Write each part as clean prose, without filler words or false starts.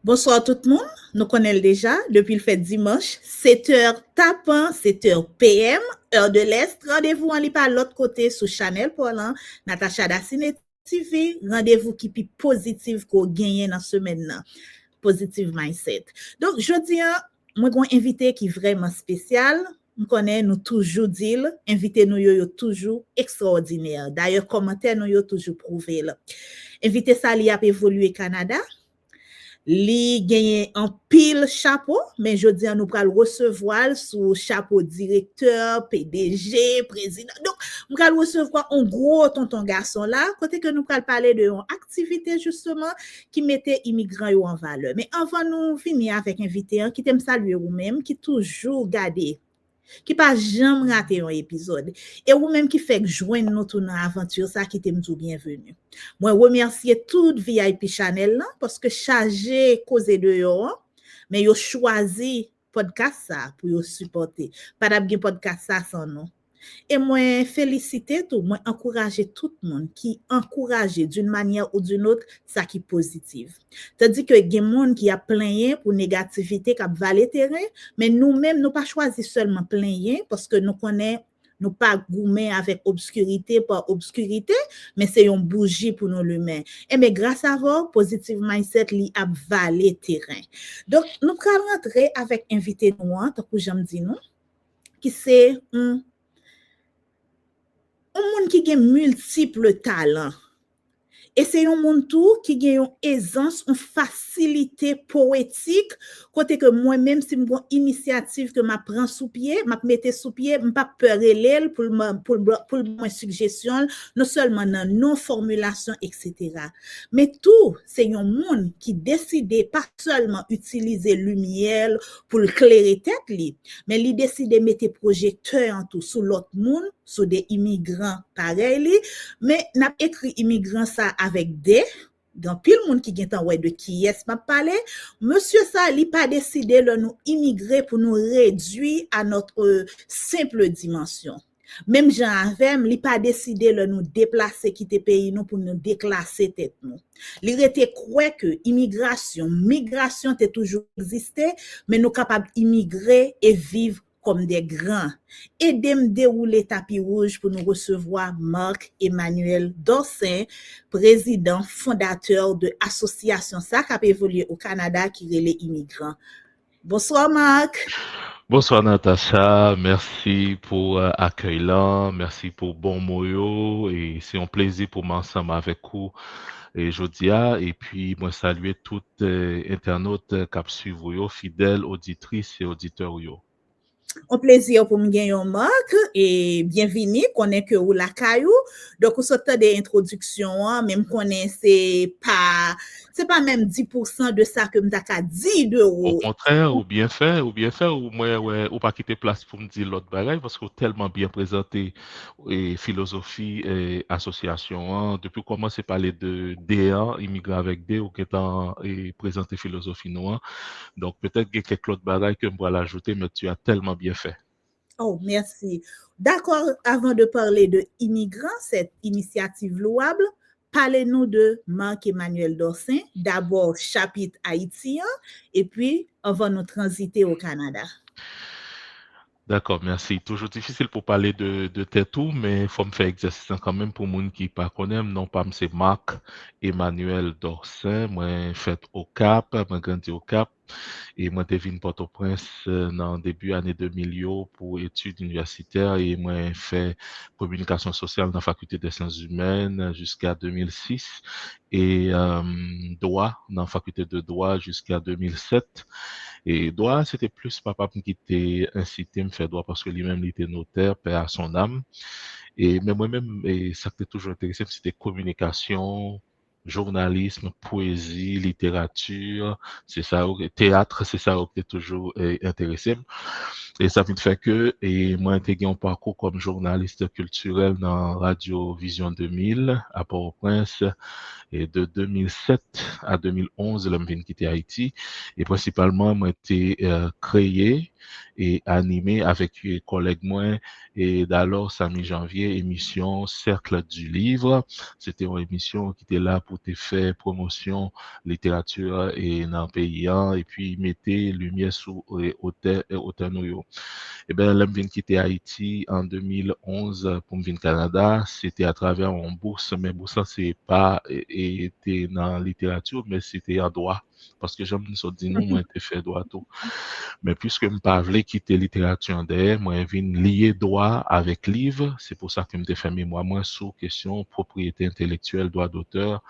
Bonsoir tout le monde. Nous connaissons déjà depuis le fait dimanche, 7h tapant, 7h PM, heure de l'Est. Rendez-vous en lipa l'autre côté sous Chanel Paulan, Natacha Dacinet TV. Rendez-vous qui pi positif qu'on gagne dans semaine là. Positive mindset. Donc, je dis, moi, j'ai un invité qui est vraiment spécial. Nous connaissons, nous toujours dit, invité nous yo toujours extraordinaire. D'ailleurs, commentaire nous yo toujours prouvé. Invité ça, il a évolué Canada. Li genye un pile chapeau, mais je dis nous pral recevoir sous chapeau directeur, PDG, président. Donc, nous pral recevoir un gros tonton garçon là, côté que nous pral parler de une activité justement qui mettait immigrants en valeur. Mais avant nous finir avec invité, qui t'aime saluer ou même, qui toujours garder qui pas jamais raté un épisode et ou même qui fait joindre nous dans aventure ça qui t'aime tout bienvenue. Moi remercier toute VIP Chanel là parce que chargé causer de yo mais yo choisi podcast ça pour yo supporter. Pas d'abgin podcast ça sans nous. Et moi, féliciter tout, moi, encourager tout le monde qui encourage d'une manière ou d'une autre, ça qui est positif. Tandis que il y a des gens qui a plaigné pour négativité qui a valé terrain, mais nous-mêmes, nous pas choisi seulement plaigner parce que nous connaissons nous pas gourmet avec obscurité par obscurité, mais c'est une bougie pour nous l'humain. Et mais grâce à vous, positive mindset li a valé terrain. Donc, nous allons rentrer avec invité nous, tant que j'aime dire nous, qui c'est un monde qui a multiples talents. Et c'est un monde tout qui a une aisance, une facilité poétique, côté que moi-même, si mon initiative que m'a prend sous pied, m'a mette sous pied, m'a pas peur l'elle pour mon suggestion, non seulement dans non formulation, etc. Mais tout, c'est un monde qui décide pas seulement utiliser lumière pour éclairer tête li, mais il décide de mettre projecteur en tout sur l'autre monde, sur des immigrants pareil, mais n'a écrit immigrants ça avec des dans pile monde qui gen ouais de qui est m'a parlé monsieur ça il pas décidé de nous immigrer pour nous réduire à notre simple dimension. Même Jean Avem, il pas décidé de nous déplacer quitter pays nous pour nous déclasser tête nous. Il était croire que migration t'est toujours existé, mais nous capables immigrer et vivre comme des grands. Aidez-moi dérouler tapis rouge pour nous recevoir Marc-Emmanuel Dorsin, président fondateur de l'association ça qui a évolué au Canada qui est les immigrants. Bonsoir Marc. Bonsoir Natacha, merci pour accueil là, merci pour bon moyo et c'est un plaisir pour moi ensemble avec vous et Jodia et puis moi saluer toutes internautes qui suivent yo, fidèles auditrices et auditeurs yo. Un plaisir pour me gagner Marc et bienvenue connaît que ou la caillou donc on sorte des introductions même connaît c'est pas même 10% de ça que m'ta dit de Au ou. contraire, ou moi, ouais, ou pas quitter place pour me dire l'autre bagaille, parce que tellement bien présenté et philosophie et association, hein. Depuis commencer à parler de DA, immigrant avec D, ou qui étant et présenter philosophie noire. Donc peut-être qu'il y a quelques autres bagailles que je vais l'ajouter, mais tu as tellement bien fait. Oh, merci. D'accord, avant de parler de immigrants, cette initiative louable, parlez-nous de Marc-Emmanuel Dorsin, d'abord chapitre haïtien, et puis on va nous transiter au Canada. D'accord, merci. Toujours difficile pour parler de tout, mais il faut me faire exercice quand même pour les gens qui ne connaissent pas. Non, pas c'est Marc Emmanuel Dorsin. Moi, fait au Cap, moi grandi au Cap. Et moi, devine Port-au-Prince dans le début année 2000 pour études universitaires. Et moi, fait communication sociale dans la faculté des sciences humaines jusqu'à 2006. Et droit dans la faculté de droit jusqu'à 2007. Et droit, c'était plus papa qui était incité à me faire droit parce que lui-même, il était notaire, père à son âme. Et mais moi-même, et ça qui toujours intéressé, c'était communication, journalisme, poésie, littérature, c'est ça, théâtre, c'est ça qui est toujours intéressé. Et ça vient de faire que, et moi, j'ai un parcours comme journaliste culturel dans Radio Vision 2000 à Port-au-Prince, et de 2007 à 2011, là, je viens quitter Haïti. Et principalement, moi, été créé et animé avec les collègues moi, et d'alors, samedi janvier, émission Cercle du Livre. C'était une émission qui était là pour te faire promotion littérature et dans le pays, et puis mettez lumière sur auteur nous. Eh bien, là, je viens quitter Haïti en 2011 pour venir au Canada. C'était à travers une bourse, mais bourse, c'est pas été dans la littérature, mais c'était en droit. Parce que j'aime nous dire, non, moi, j'ai fait droit tout. Mais puisque je ne voulais pas quitter la littérature en derrière, moi, je viens lier droit avec livre. C'est pour ça que je me fait mémoire, moi, sur question propriété intellectuelle, droit d'auteur.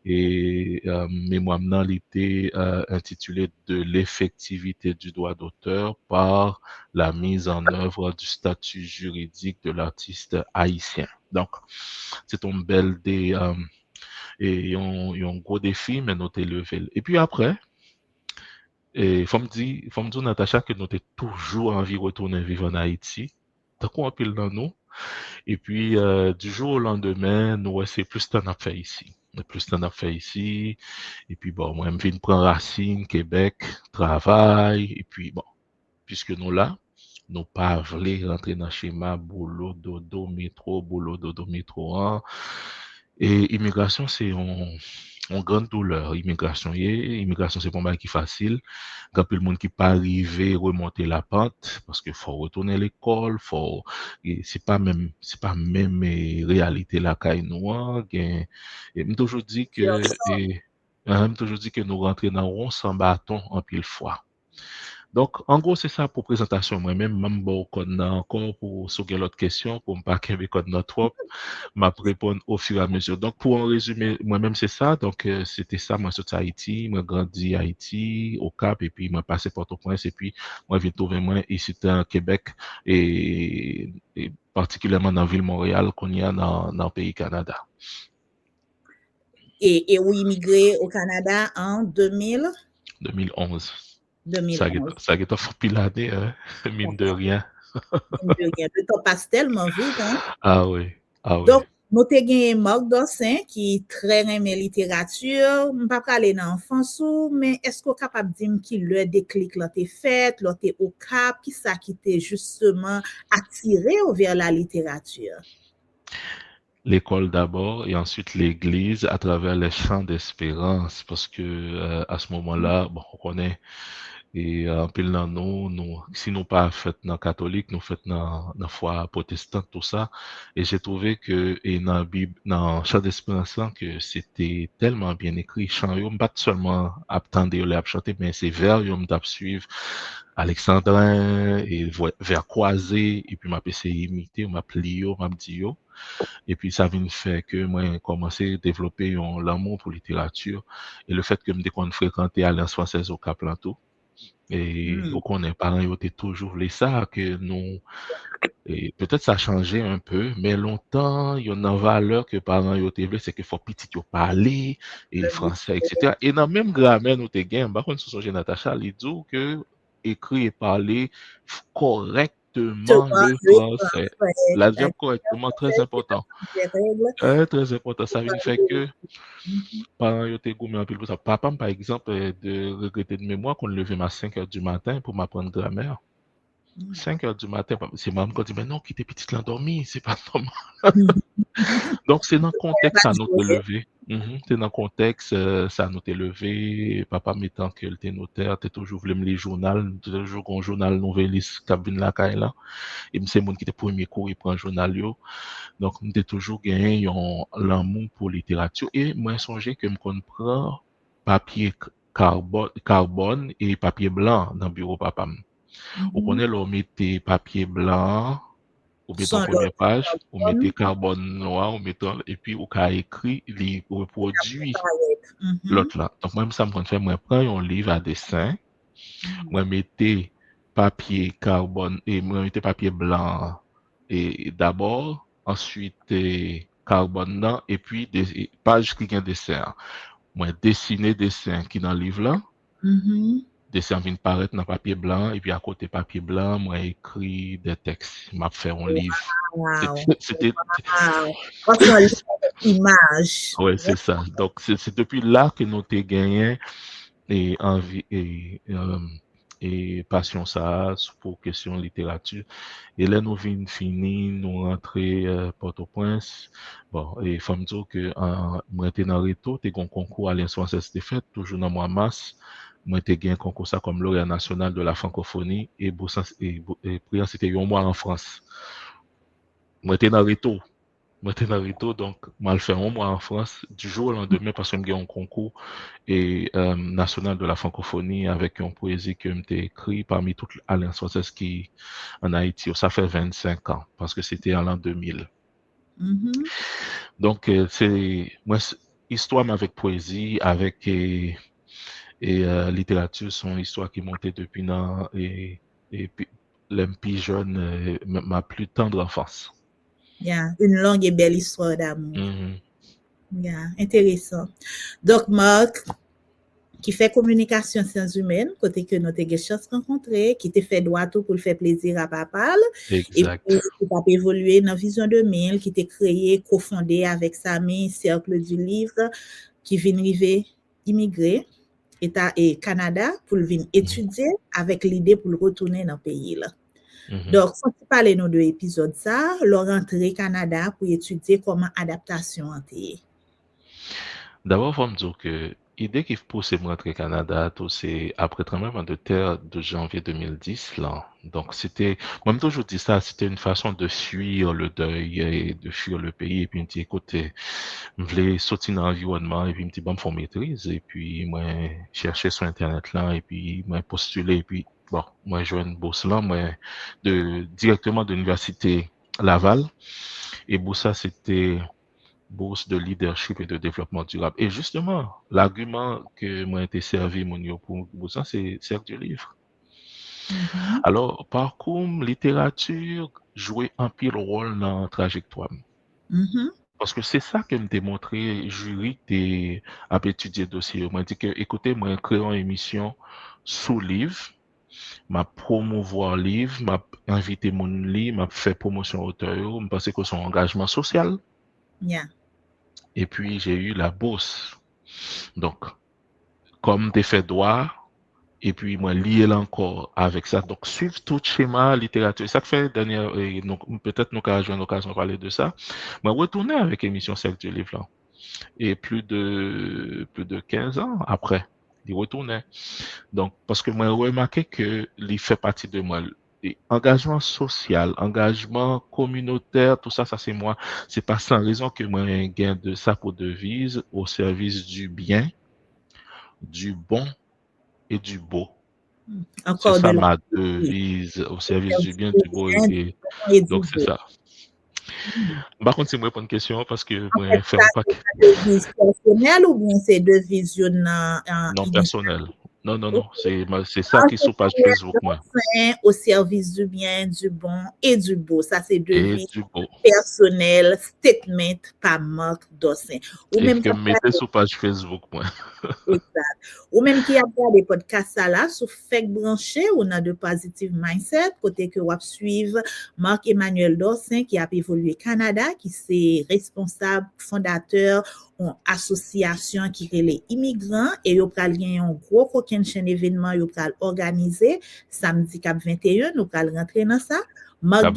Et mémoire maintenant, il était intitulé de l'effectivité du droit d'auteur par la mise en œuvre du statut juridique de l'artiste haïtien. Donc, c'est un bel et un gros défi, mais nous t'es levé. Et puis après, et faut me dire, Natacha, que nous t'es toujours envie de retourner vivre en Haïti. T'as quoi un pile dans nous? Et puis, du jour au lendemain, nous, ouais, c'est plus stand-up fait ici. Plus stand-up fait ici. Et puis, bon, moi, je viens de prendre racine, Québec, travail. Et puis, bon, puisque nous là, nous pas voulu rentrer dans le schéma boulot, dodo, métro, boulot, dodo, métro, hein. Et immigration, c'est une grande douleur. Immigration, c'est pas mal qui facile. Quand le monde qui pas arrivé remonter la pente, parce que faut retourner à l'école, et c'est pas même réalité la caille noire. Et me toujours dit que, me toujours dit que nous rentrons dans rond sans bâton en pile fois. Donc, en gros, c'est ça pour présentation. Moi-même, même bon code encore pour sauver l'autre question, pour me pas qu'un code notre m'a répondre au fur et à mesure. Donc, pour en résumer, moi-même, c'est ça. Donc, c'était ça, moi, sur Haïti, moi, grandi à Haïti, au Cap, et puis, moi, passé Port-au-Prince, et puis, moi, je viens trouver moi ici dans Québec, et particulièrement dans la ville Montréal, qu'on y a dans le pays Canada. Et où immigré au Canada en 2011. 2011. Ça a été fait pile d'années, hein, mine de rien. Le temps passe tellement vite, hein? Ah oui, ah oui. Donc, nous avons gagné Marc Dorsin qui très aimé littérature. Je ne vais pas aller dans l'enfance, mais est-ce qu'on est capable de dire qui le déclic là t'es fait, là t'es au Cap, qui ça qui t'est justement attiré vers la littérature? L'école d'abord et ensuite l'église à travers les chants d'espérance parce que à ce moment-là, bon, on connaît et en pile dans nous, si nous pas fait dans catholique, nous fait dans foi protestante tout ça. Et j'ai trouvé que et dans la Bible, dans chant d'espérance là, que c'était tellement bien écrit. Chant yo pas seulement attendre les chanter, mais c'est vers yo m'tap suivre Alexandrin et vers croisé et puis m'a essayé imiter, m'a plié, m'a dit yo. Et puis, ça vient faire que moi, j'ai commencé à développer l'amour pour la littérature et le fait que je qu'on fréquentais Alliance française au Cap-Plantou. Et au connaît parents, ils étaient toujours les ça, que nous, et peut-être ça a changé un peu, mais longtemps, il y a une valeur que parents, ils étaient c'est qu'il faut petit, ils parler, et français, etc. Et dans la même grammaire, nous, t'es gain, par contre, sur Natacha, il dit que écrit et parler correctement le français. La verbe correctement, très important. Très important. Ça veut dire que parents yo te goumé en pile pour ça. Papa, par exemple, de regretter de mémoire qu'on levait à 5 heures du matin pour m'apprendre grammaire. 5 heures du matin, c'est maman qui dit, mais non, qui était petite l'endormi, c'est pas normal. Donc, c'est dans le contexte, ça nous te levé. C'est dans le contexte, ça nous te levé. Papa, mettant que le t'es notaire, t'es toujours voulu me les journal, toujours un journal nouvelliste, cabine la caille là. Et c'est mon qui était premier cours, il prend un journal yo. Donc, j'ai toujours gagné l'amour pour la littérature. Et moi, j'ai songé que je comprends papier carbone et papier blanc dans le bureau papa. On connaît là, on mettait papier blanc, on mettait en première page, on mettait carbone noir, on mettait, et puis on a écrit, il reproduit l'autre là. Donc, moi, ça me fait, moi, prends un livre à dessin, moi, mettais papier carbone, et moi, mettais papier blanc, et d'abord, ensuite, carbone non, et puis des pages qui ont dessin. Moi, dessiner dessin qui dans le livre là, dessin vient paraître dans papier blanc, et puis à côté papier blanc, moi, écrit des textes. M'a fait un livre. Wow. C'était, Wow. Parce qu'on lit avec image. ouais, c'est ça. Donc, c'est depuis là que nous t'ai gagné et envie et passion ça pour question littérature. Et là, nous venons fini, nous rentrer Port-au-Prince. Bon, et faut me dire que moi, j'étais dans Réto, t'es un concours à l'instance c'était fait, toujours dans le mois de mars. Moi, j'étais gagné un concours ça comme lauréat national de la francophonie et prix c'était un mois en France. Moi, j'étais dans Réto. Moi, j'étais dans Réto, donc, moi, fait un mois en France, du jour au lendemain, parce que j'ai un concours et national de la francophonie avec une poésie que j'ai écrit parmi toutes les Alain Soissès qui en Haïti. Ça fait 25 ans, parce que c'était en l'an 2000. Mhm. Donc, c'est moi, histoire avec poésie, avec littérature, sont histoires qui montaient depuis dans et puis les plus jeunes, ma plus tendre enfance. Yeah. Une longue et belle histoire d'amour. Mhm. Yeah. Intéressant. Donc, Marc, qui fait communication sciences humaines, côté que nous avons chance rencontrer, qui te fait droit tout pour le faire plaisir à papa, et puis Exact. qui a évolué dans Vision 2000, qui t'a créé, cofondé avec Samy, Cercle du Livre, qui vient arriver immigré, État et Canada, pour venir étudier avec l'idée pour le retourner dans le pays. Là. Mhm. Donc, faut parler nos deux épisodes ça, leur rentrée Canada pour étudier comment adaptation en pays. D'abord, faut me dire que l'idée qui pousse moi rentrer au Canada, tout c'est après le tremblement de terre de janvier 2010 là. Donc c'était, moi même toujours dit ça, c'était une façon de fuir le deuil et de fuir le pays. Et puis me dit écoute, je voulais sortir dans l'environnement et puis me dit bon, faut maîtrise. Et puis moi chercher sur internet là et puis moi postuler et puis bon, moi j'ai une bourse là, moi directement de l'université Laval. Et pour ça c'était bourse de leadership et de développement durable. Et justement, l'argument que moi été servi mon pour ça, c'est Cercle du Livre. Mm-hmm. Alors, parcours, littérature, jouer un pile rôle dans la trajectoire. Mm-hmm. Parce que c'est ça que me démontré, jury, t'es à étudier dossier. Moi, dit que, écoutez, moi, créons une émission sous livre, m'a promouvoir livre, m'a invité mon livre, m'a fait promotion auteur, je pense que son engagement social. Yeah. Et puis, j'ai eu la bourse. Donc, comme des faits droit, et puis moi lié là encore avec ça. Donc, suivre tout schéma littérature. Ça fait dernière, donc peut-être nous avons l'occasion de parler de ça. Moi, retourner avec l'émission Cercle du Livre là. Et plus de 15 ans après, il retournait. Donc, parce que moi, j'ai remarqué que il fait partie de moi. Et engagement social, engagement communautaire, tout ça, ça c'est moi. C'est pas sans raison que moi, j'ai un gain de ça pour devise au service du bien, du bon et du beau. C'est Encore de ça la ma devise au service du bien, du beau et du donc c'est beau. ça. Par contre, c'est moi pour une question parce que En moi, fait, faire ça, un c'est paquet. ta devise personnelle ou bien c'est devise en Non initiale? personnel. Non. C'est ça qui est sur page Facebook, moi. Au service du bien, du bon et du beau. Ça, c'est Et devise du beau. personnelle, statement par Marc Dossin. Ou Et même que me mettez sur page Facebook, moi. exact. Ou même qui a regardé podcast ça là, sur Fait branché, on a de Positive Mindset, côté que vous suivre Marc-Emmanuel Dossin qui a évolué Canada, qui c'est responsable, fondateur d'une association qui est les immigrants et il a gagné un gros coquin chaîne événement, il a organisé samedi cap 21, nous allons rentrer dans ça. Marc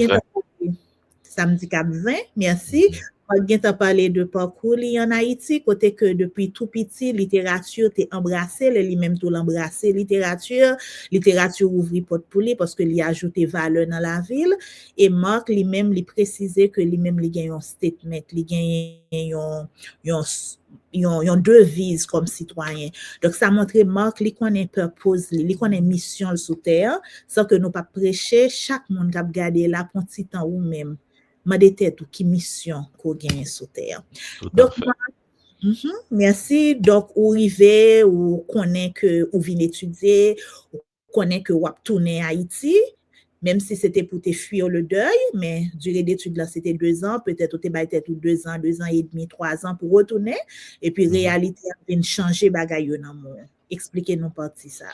samedi cap 20, merci. Marc t'a parlé de parcours en Haïti, côté que depuis tout petit, littérature t'est embrassé, lui-même tout l'embrassé, littérature ouvrit porte pour lui parce que lui ajouté valeur dans la ville. Et Marc lui-même lui précisait que lui-même lui gagne un statement, lui gagne une devise comme citoyen. Donc ça montre Marc lui connaît purpose, lui connaît mission sur terre, sans que nous pas prêcher, chaque monde qui a regardé là pour un petit temps ou même mande tête ou qui mission qu'on gagne sur terre. Tout à Donc, fait. merci. Donc, ou rive, ou connaît que ou vient étudier, ou connaît que ou a tourné à Haïti, même si c'était pour te fuir le deuil, mais durée d'études là, c'était 2 ans, peut-être ou te peut-être 2 ans et demi, 3 ans pour retourner, et puis réalité a vient changer bagaille dans monde. expliquez-nous partie ça.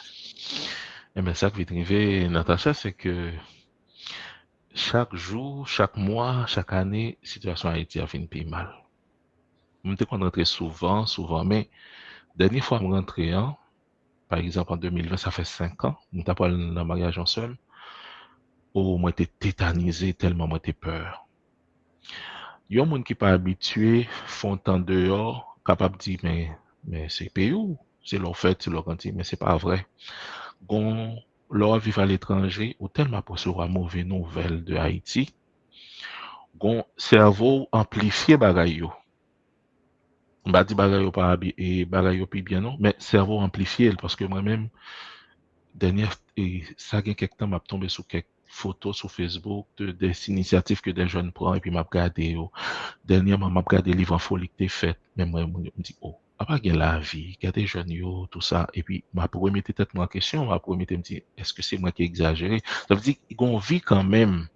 Eh bien, ça qui est arrivé, Natacha, c'est que chaque jour, chaque mois, chaque année, situation en Haïti a fini plus mal. Je me rentré souvent, mais dernière fois, je me rentré, par exemple, en 2020, ça fait 5 ans, je n'ai pas le mariage en seul, où moi, j'étais tétanisé tellement moi, j'étais peur. Il y a des gens qui pas habitué, font tant dehors, capable de dire, mais c'est pays où? C'est leur fête, c'est leur quantité, mais c'est pas vrai. Gon, leur vivre à l'étranger, ou tellement pour recevoir mauvaise nouvelle de Haïti, gon, cerveau amplifié bagay yo. M'a dit bagay yo pas et bagay yo pi bien non, mais cerveau amplifié parce que moi-même, dernière, et ça gagne quelque temps, m'a tombé sur quelques photos sur Facebook des initiatives que des jeunes prennent et puis m'a regardé yo. Dernièrement, m'a regardé livre en folie que t'es fait, mais moi, me dit, oh, après, il y a la vie, il y a des jeunes, yo, tout ça, et puis, m'a remettre tête moi en question, m'a remettre me dire, est-ce que c'est moi qui ai exagéré? Ça veut dire qu'on vit quand même,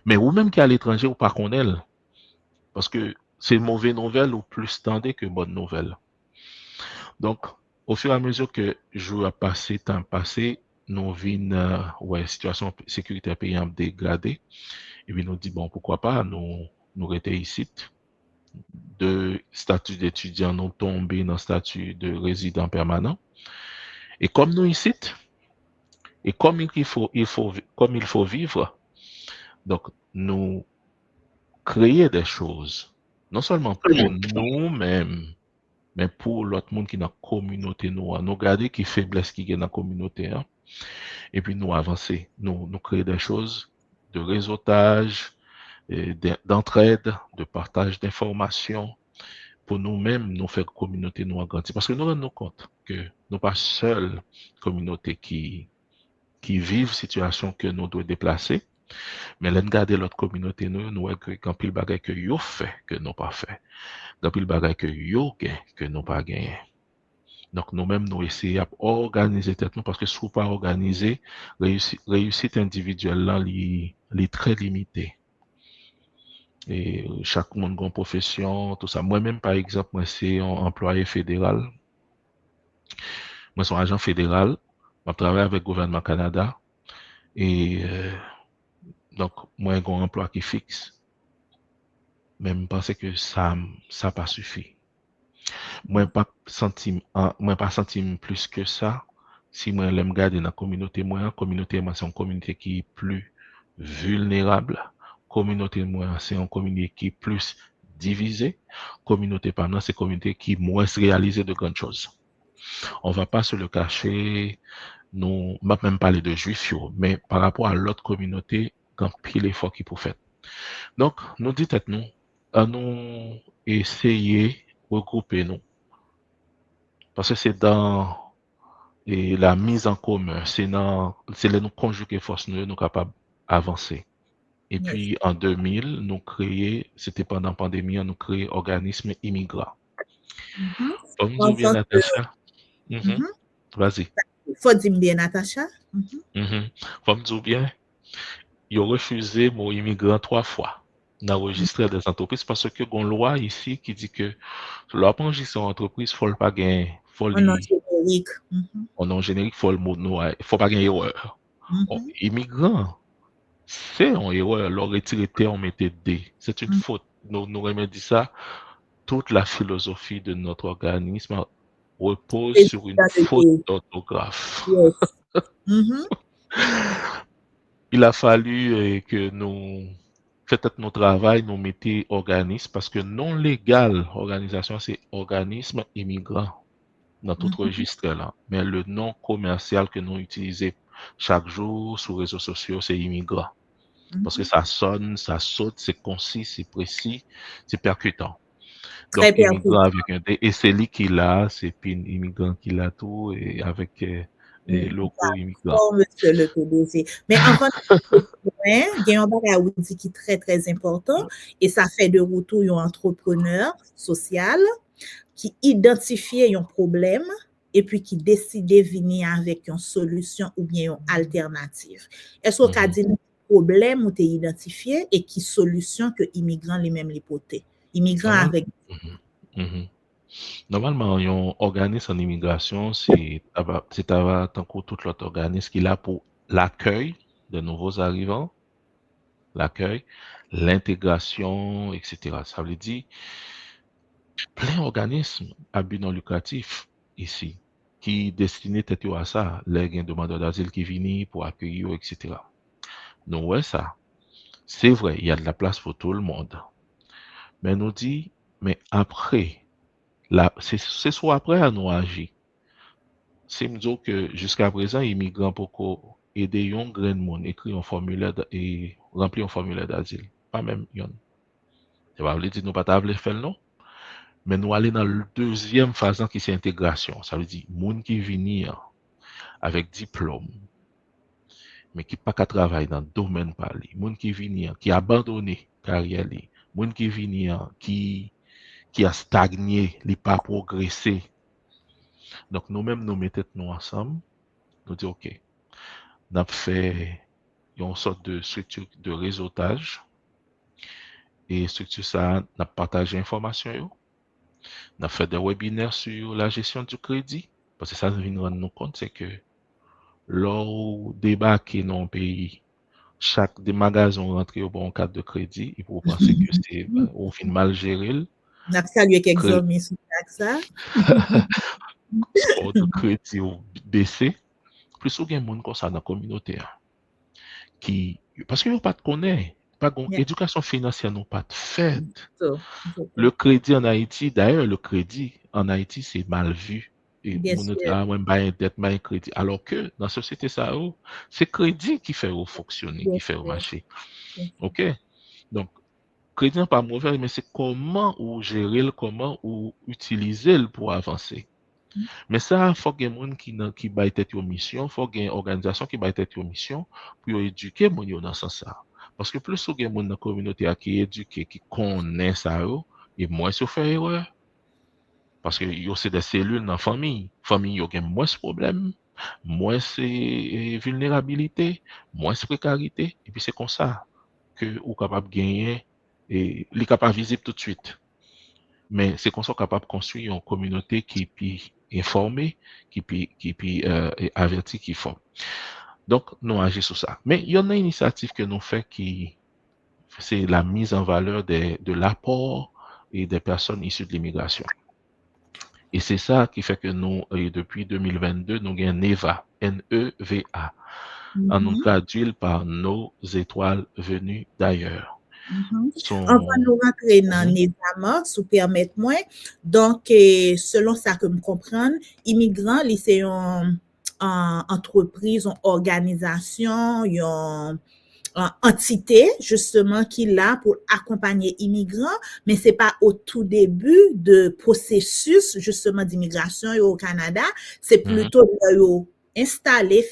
mais ou même qui est à l'étranger ou pas qu'on est, parce que c'est mauvaise nouvelle ou plus tendez que bonne nouvelle. Donc, au fur et à mesure que jour a passé, temps passé, nous vîmes, situation sécuritaire payant dégradée, et puis nous dit, bon, pourquoi pas, nous rester ici, de statut d'étudiant, nous tomber dans statut de résident permanent. Et comme nous ici, et comme comme il faut vivre, donc nous créer des choses, non seulement pour nous-mêmes, mais pour l'autre monde qui est dans la communauté, nous regarder qui faiblesse qui est dans la communauté, et puis nous avancer, nous créer des choses de réseautage, d'entraide, de partage d'informations, pour nous-mêmes, nous faire communauté nous agrandir. Parce que nous rendons compte que nous pas seule communauté qui vivent situation que nous devons déplacer, mais l'en garder l'autre communauté nous quand pile bagay que yo fait que nous pas fait. Quand pile bagay que yo gain que nous pas gagné. Donc nous-mêmes nous essayer d'organiser tête nous parce que si vous pas organiser, réussite individuelle là li très limité. Et chaque monde a une profession, tout ça. Moi-même, par exemple, moi, c'est un employé fédéral. Moi, je suis agent fédéral. Je travaille avec le gouvernement Canada. Et donc, moi, j'ai un emploi qui est fixe. Mais je pense que ça pas suffi. Moi, pas senti plus que ça. Si moi, je regarde dans la communauté, moi, c'est une communauté qui est plus vulnérable. Communauté, moi, c'est une communauté qui est plus divisée. Communauté, pendant, c'est une communauté qui est moins réalisée de grandes choses. On va pas se le cacher. Nous, on va même parler de juifs, mais par rapport à l'autre communauté, quand pile effort qui pour faire. Donc, nous dites nous, à nous essayer regrouper nous. Parce que c'est dans la mise en commun, c'est nous conjuguer force nous capables d'avancer. Et puis, en 2000, nous créé, c'était pendant la pandémie, nous créé organisme immigrant. Comme nous bien, Natacha. Vas-y. Faut dire bien, Natacha. Comme nous bien, ils ont refusé mon immigrant 3 fois. On a enregistré des entreprises parce que une loi ici qui dit que l'on enregistre une entreprise, faut pas gagner, faut un nom générique. Un nom générique, faut pas gagner erreur. Immigrant, c'est une erreur. Leur retirer T, on mettait D. C'est une faute. Nous remédions ça. Toute la philosophie de notre organisme repose sur une faute d'orthographe. Il a fallu que nous fassions notre travail, nous mettions organisme, parce que non légal, organisation, c'est organisme immigrant dans tout registre là. Mais le nom commercial que nous utilisons chaque jour sur les réseaux sociaux, c'est immigrant. Parce que ça sonne, ça saute, c'est concis, c'est précis, c'est percutant. Donc, immigrant avec un D, et c'est lui qui l'a, c'est puis immigrant qui l'a tout, et avec les locaux immigrants. Oh, monsieur le PDG. Mais enfin, il y a un bagage qui est très, très important, et ça fait de retour un entrepreneur social qui identifie un problème et puis qui décide de venir avec une solution ou bien une alternative. Est-ce qu'on a dit un problème ou t'es identifié et qui solution que immigrants les mêmes les potés? Immigrants avec... Normalement, un organisme en immigration, c'est tant que tout l'autre organisme qui est là pour l'accueil de nouveaux arrivants, l'accueil, l'intégration, etc. Ça veut dire plein d'organismes à but non lucratif ici, qui destinés tête à ça, les demandeurs d'asile qui viennent pour accueillir, etc. Nous, ouais, ça. C'est vrai, il y a de la place pour tout le monde. Mais nous dit, mais après, là, c'est soit après à nous agir. C'est me dire que jusqu'à présent, les immigrants pour aider un grand monde écrit un formulaire et remplir un formulaire d'asile. Pas même yon. Ça va dire nous pas t'avler faire non. Mais nous aller dans le deuxième phase qui c'est intégration. Ça veut dire monde qui venir avec diplôme mais qui pas qu'à travailler dans le domaine parlé. Monde qui venir qui abandonné carrière li. Monde qui venir qui a stagné, il pas progressé. Donc nous-mêmes nous mettons nous ensemble, nous disons OK. Nous avons fait une sorte de structure de réseautage et structure ça n'a partagé information. Nous avons fait des webinaires sur la gestion du crédit parce que ça nous vient rendre nous compte c'est que lors débarquer dans un pays chaque des magasins rentré au bon cadre de crédit et pour penser que c'est au fin mal géré. N'a pas salué quelques amis sur ça. Score de crédit ou baissé. Plus ou bien monde comme ça dans la communauté qui parce que nous pas de connaître pas éducation financière non pas de fait. Le crédit en Haïti d'ailleurs le crédit en Haïti c'est mal vu et mon dette mal crédit alors que dans la société ça c'est crédit qui fait fonctionner qui fait marcher. OK donc crédit n'est pas mauvais mais c'est comment ou gérer comment ou utiliser pour avancer. Mais ça, il faut qu'il y ait des gens qui va être en mission, il faut qu'il y ait une organisation qui va être en mission pour éduquer les gens dans ce sens. Parce que plus il y a des gens dans la communauté qui éduquent, qui connaissent ça, et moins ils font erreur. Parce que c'est des cellules dans la famille. La famille, il y a moins de problèmes, moins de vulnérabilité, moins de précarité. Et puis c'est comme ça que vous êtes capable de gagner et vous êtes capable de visible tout de suite. Mais c'est comme ça qu'on est capable de construire une communauté qui est informée, qui est avertie, qui forme. Donc, nous agissons sur ça. Mais il y en a une initiative que nous faisons c'est la mise en valeur de l'apport et des personnes issues de l'immigration. Et c'est ça qui fait que nous, depuis 2022, nous avons NEVA, N-E-V-A. On nous traduit par nos étoiles venues d'ailleurs. On va nous rentrer dans NEVA, si vous permettez-moi. Donc, selon ça que je comprends, immigrants, c'est une entreprise, une organisation, une entité, justement, qui est là pour accompagner immigrants, mais c'est pas au tout début de processus, justement, d'immigration au Canada, c'est plutôt installer,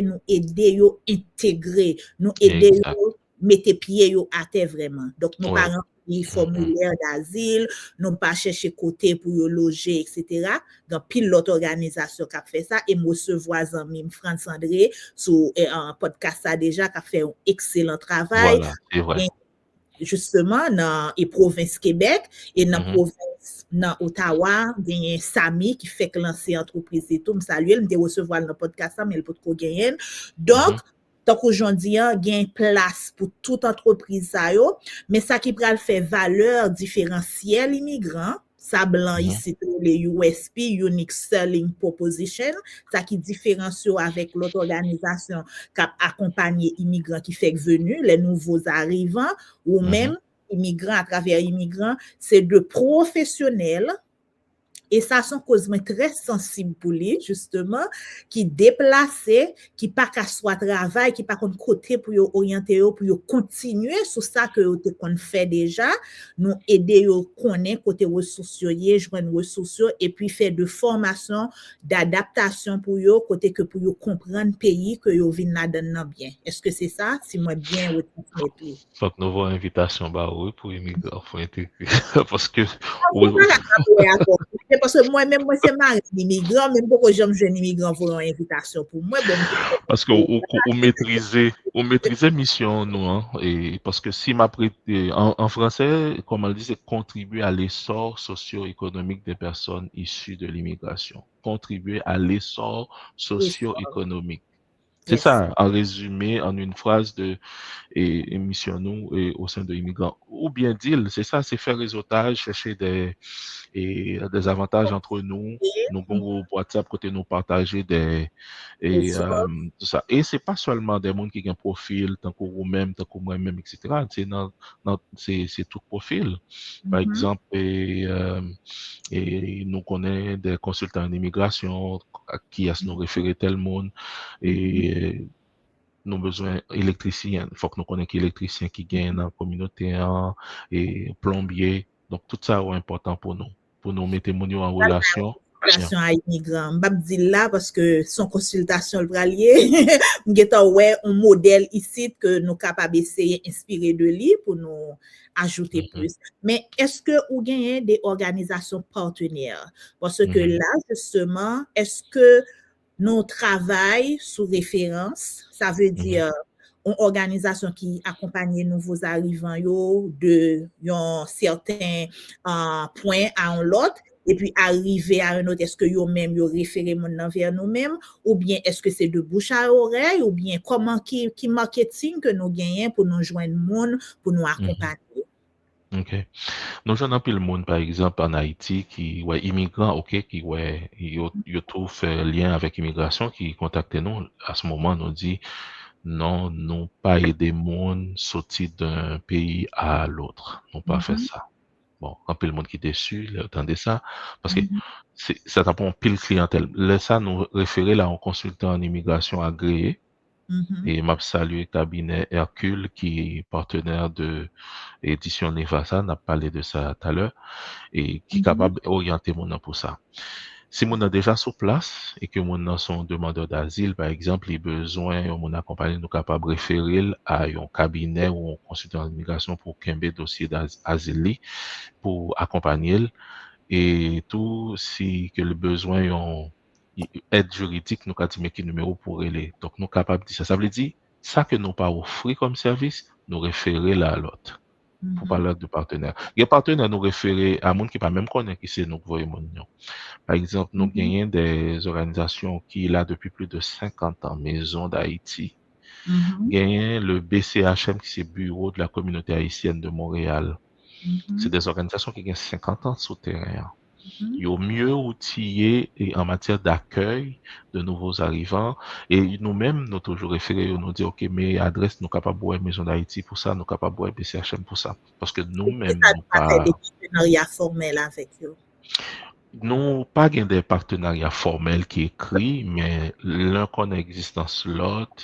nous aider à intégrer, nous aider à mettre pied à terre vraiment. Donc, nos parents, ils formulaire d'asile, nous pas chercher côté pour loger, etc. Donc, pile l'autre organisation qui a fait ça, et moi, recevoir Zamim France André, sur un podcast ça déjà, qui a fait un excellent travail. Voilà, c'est vrai. Justement, dans la province Québec, et dans la province dans Ottawa, il y a un Sami qui fait lancer entreprise et tout. Je salue, je me recevoir dans le podcast, mais il peut trop gagner. Donc, donc aujourd'hui, il y a une place pour toute entreprise, mais ça qui peut faire valeur différentielle immigrant, ça blanc ici, les USP, Unique Selling Proposition, ça qui différencie avec l'autre organisation qui accompagne les immigrants qui fait venir, les nouveaux arrivants, ou même immigrants à travers immigrants, c'est de professionnels. Et ça, sont causes très sensibles pour lui, justement, qui déplacent, qui pas qu'à soit travail, qui pas qu'on côté pour orienter, pour continuer sur ça que qu'on fait déjà, nous aider à connaître côté ressources, joindre ressources, et puis faire de formation, d'adaptation pour eux, côté que pour comprendre le pays que vous venez là-dedans bien. Est-ce que c'est ça? Si moi bien, faut que nous avons une invitation pour immigrants, pour intégrer. Parce que. parce que moi-même, moi, c'est mari d'immigrant, même pourquoi j'aime jeune immigrant pour une invitation pour moi, bon, Parce que on maîtrisait mission, nous, hein, et parce que si m'a prêté, en français, comme on dit, c'est contribuer à l'essor socio-économique des personnes issues de l'immigration. Contribuer à l'essor socio-économique. C'est yes. ça, en résumé, en une phrase et missionnons au sein de l'immigrant. Ou bien dire, c'est ça, c'est faire réseautage, chercher des avantages entre nous, nos bons groupes WhatsApp, côté nous partager Yes. tout ça. Et c'est pas seulement des gens qui ont un profil, tant que vous-même, tant que moi-même, etc. C'est tout profil. Par exemple, et nous connaissons des consultants en immigration qui a nous référer tel monde et nous besoin électricien. Il faut que nous connaissions électricien qui gagne dans la communauté et plombier. Donc, tout ça est important pour nous mettre en relation. Consultation à immigrant. Je dis là parce que son consultation le bralier, ouais un modèle ici que nous capables d'essayer inspirer de lui pour nous ajouter plus. Mais est-ce que vous gagnez des organisations partenaires? Parce que là, justement, est-ce que nous travaillons sous référence? Ça veut dire une organisation qui accompagne nouveaux arrivants de certains points à un autre et puis arriver à un autre, est-ce que vous-même vous référez vers nous-mêmes ou bien est-ce que c'est de bouche à oreille ou bien comment qui marketing que nous gagnons pour nous joindre monde pour nous accompagner? OK. Nous j'en ai le monde par exemple en Haïti qui ouais immigrants OK qui ouais ils trouvent lien avec immigration qui contactent nous à ce moment nous dit non non pas aider monde sortir d'un pays à l'autre non pas faire ça. Bon, un peu le monde qui est déçu, attendez ça, parce que ça t'apprend pile clientèle. Laisse ça nous référer là en consultant en immigration agréé. Et m'a salué cabinet Hercule qui est partenaire de édition Nevasa, on a parlé de ça tout à l'heure, et qui est capable d'orienter mon pour ça. Si mon a déjà sur place et que mon a son demandeur d'asile, par exemple, il a besoin de mon accompagné, nous capable de référer à un cabinet ou un consultant en immigration pour qu'un dossier d'asile pour accompagner et tout si que le besoin en aide juridique nous dit mais qui numéro pour aller donc nous capable de dire ça. Ça veut dire ça que nous pas offrir comme service nous référer là à l'autre pour parler de partenaires. Les partenaires nous référer à monde qui pas même connaît qui c'est nous voyons mon nom. Par exemple, nous gagnons des organisations qui là depuis plus de 50 ans, Maison d'Haïti. Gagnons le BCHM qui c'est Bureau de la communauté haïtienne de Montréal. C'est des organisations qui ont 50 ans sur terrain. Ils sont mieux outillés en matière d'accueil de nouveaux arrivants. Et nous-mêmes, nous toujours référés, nous disons, OK, mais adresse, nous capables de voir Maison d'Haïti pour ça, nous capables de voir BCHM pour ça. Parce que nous-mêmes, nous pas des partenariats formels avec eux. Nous pas des partenariats formels qui écrit, mais l'un qu'on existence l'autre,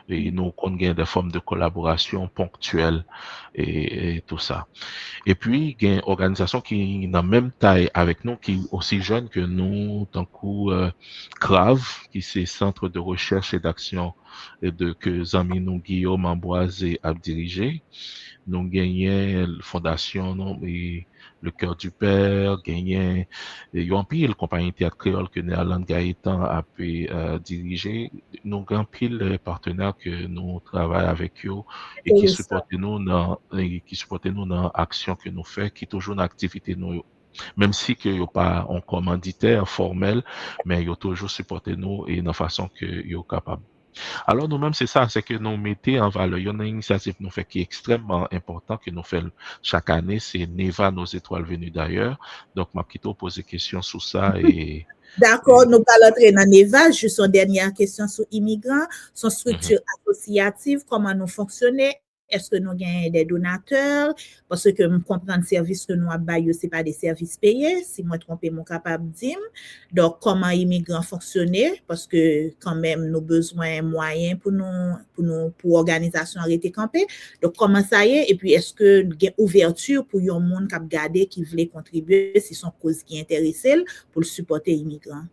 et nous qu'on gagne des formes de collaboration ponctuelles et tout ça. Et puis, il y a une organisation qui n'a même taille avec nous, qui est aussi jeune que nous, tant coup CRAV, qui c'est Centre de recherche et d'action que Zami nous Guillaume Amboise a dirigé. Nous gagnons la fondation, non, et le Cœur du Père, gagné, il y a un pile compagnie théâtre créole que Néerland Gaëtan a pu diriger. Nous avons pile partenaires que nous travaillons avec eux et qui supportent nous dans l'action que nous faisons, qui toujours dans l'activité nous. Même si que yo pas un commanditaire formel, mais yo toujours supporté nous et dans façon que yo capable. Alors nous-mêmes, c'est ça, c'est que nous mettons en valeur. Il y a une initiative nous fait qui est extrêmement important que nous faisons chaque année, c'est Neva, nos étoiles venues d'ailleurs. Donc, ma petite poser des questions sur ça et d'accord, nous allons entrer dans Neva, juste une dernière question sur immigrants, son structure associative, comment nous fonctionnons, est-ce que nous avons des donateurs, parce que je comprends le service que nous avons, ce n'est pas des services payés, si moi trompé, mon capable de dire. Donc, comment immigrants fonctionner, parce que quand même, nous avons besoin de moyens pour l'organisation arrêter camper. Donc, comment ça y est, et puis est-ce que nous avons ouverture pour les gens qui ont gardé, qui veulent contribuer, si son cause qui intéresse pour le supporter immigrants?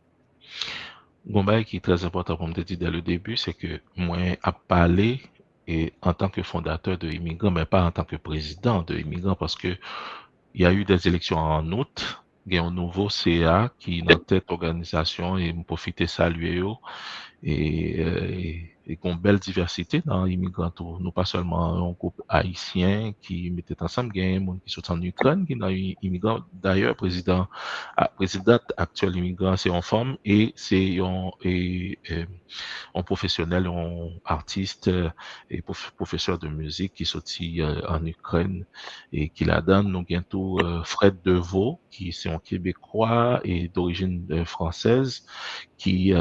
Gomba qui est très important pour me dire dès le début, c'est que moi, à parler et en tant que fondateur de Immigrants, mais pas en tant que président de Immigrants, parce que il y a eu des élections en août il y a un nouveau CA qui dans cette organisation et me profiter saluer eux et qu'on belle diversité dans l'immigrant. Nous pas seulement un groupe haïtien qui mettait ensemble, il y a un monde qui sont en Ukraine, qui n'a immigrant. D'ailleurs, président actuel immigrant, c'est en femme et c'est un professionnel, un artiste et professeur de musique qui sorti en Ukraine et qui la donne. Nous bientôt Fred Deveau, qui c'est un Québécois et d'origine française, qui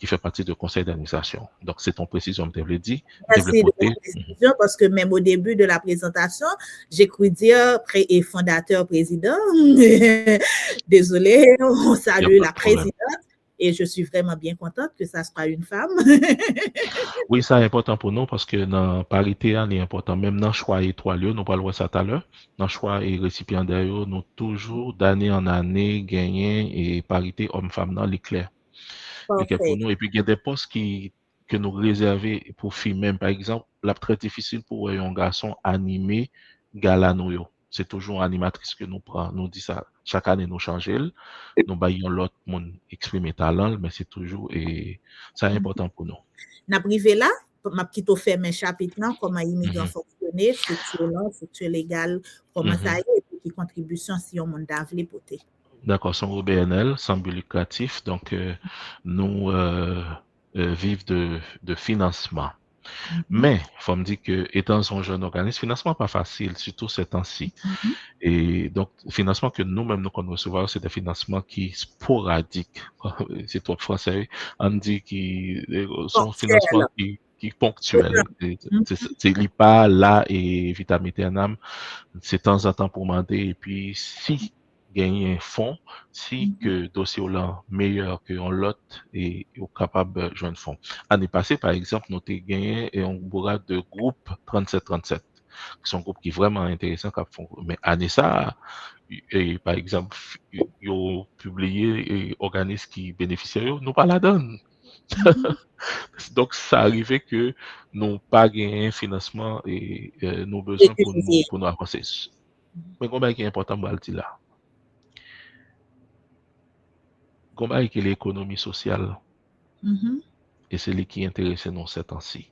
fait partie du conseil d'administration. Donc, c'est ton précision, je te dit. Merci de la précision parce que même au début de la présentation, j'ai cru dire fondateur président. Désolée, on salue la présidente et je suis vraiment bien contente que ça soit une femme. Oui, ça est important pour nous parce que dans la parité, c'est important. Même dans le choix étoilé, nous parlons de ça tout à l'heure, dans le choix et récipiendaire, nous toujours d'année en année gagner et parité homme-femme dans l'éclair. Pour nous. Et puis, il y a des postes que nous réservons pour filles même. Par exemple, la très difficile pour un garçon animé gala nous. C'est toujours une animatrice que nous prenons. Nous dit ça. Chaque année, nous changeons. Nous baillons l'autre monde exprimer talent, mais c'est toujours, et ça est important pour nous. N'a privé là, ma petite fait mes chapitres là, comment immigrant fonctionner, structure là, structure légale, comment ça y est, et puis contribution si on monde d'avler poté. D'accord, son OBNL, sans but lucratif, donc nous vivons de financement. Mais, il faut me dire que, étant un jeune organisme, financement pas facile, surtout ces temps-ci. Et donc, financement que nous-mêmes, nous qu'on recevoir, c'est des financements qui sporadiques. C'est trop français. On dit qui sont financements qui ponctuels. C'est pas là et vitamine Ternam. C'est de temps en temps pour demander. Et puis, si gagner un fonds, si que dossier là meilleur que on l'autre et capable de jouer un fonds. Année passée, par exemple, nous avons gagné un bourrage de groupe 3737, qui sont un groupe qui est vraiment intéressant. Mais année ça, et par exemple, ils ont publié et organismes qui bénéficiaient, nous pas la donne. Donc, ça arrivait que nous pas gagné un financement et nos besoins pour nous avancer. Mais comment qui est important, moi, le dire là. Comment est l'économie sociale? Et c'est ce qui intéresse nous ces temps-ci.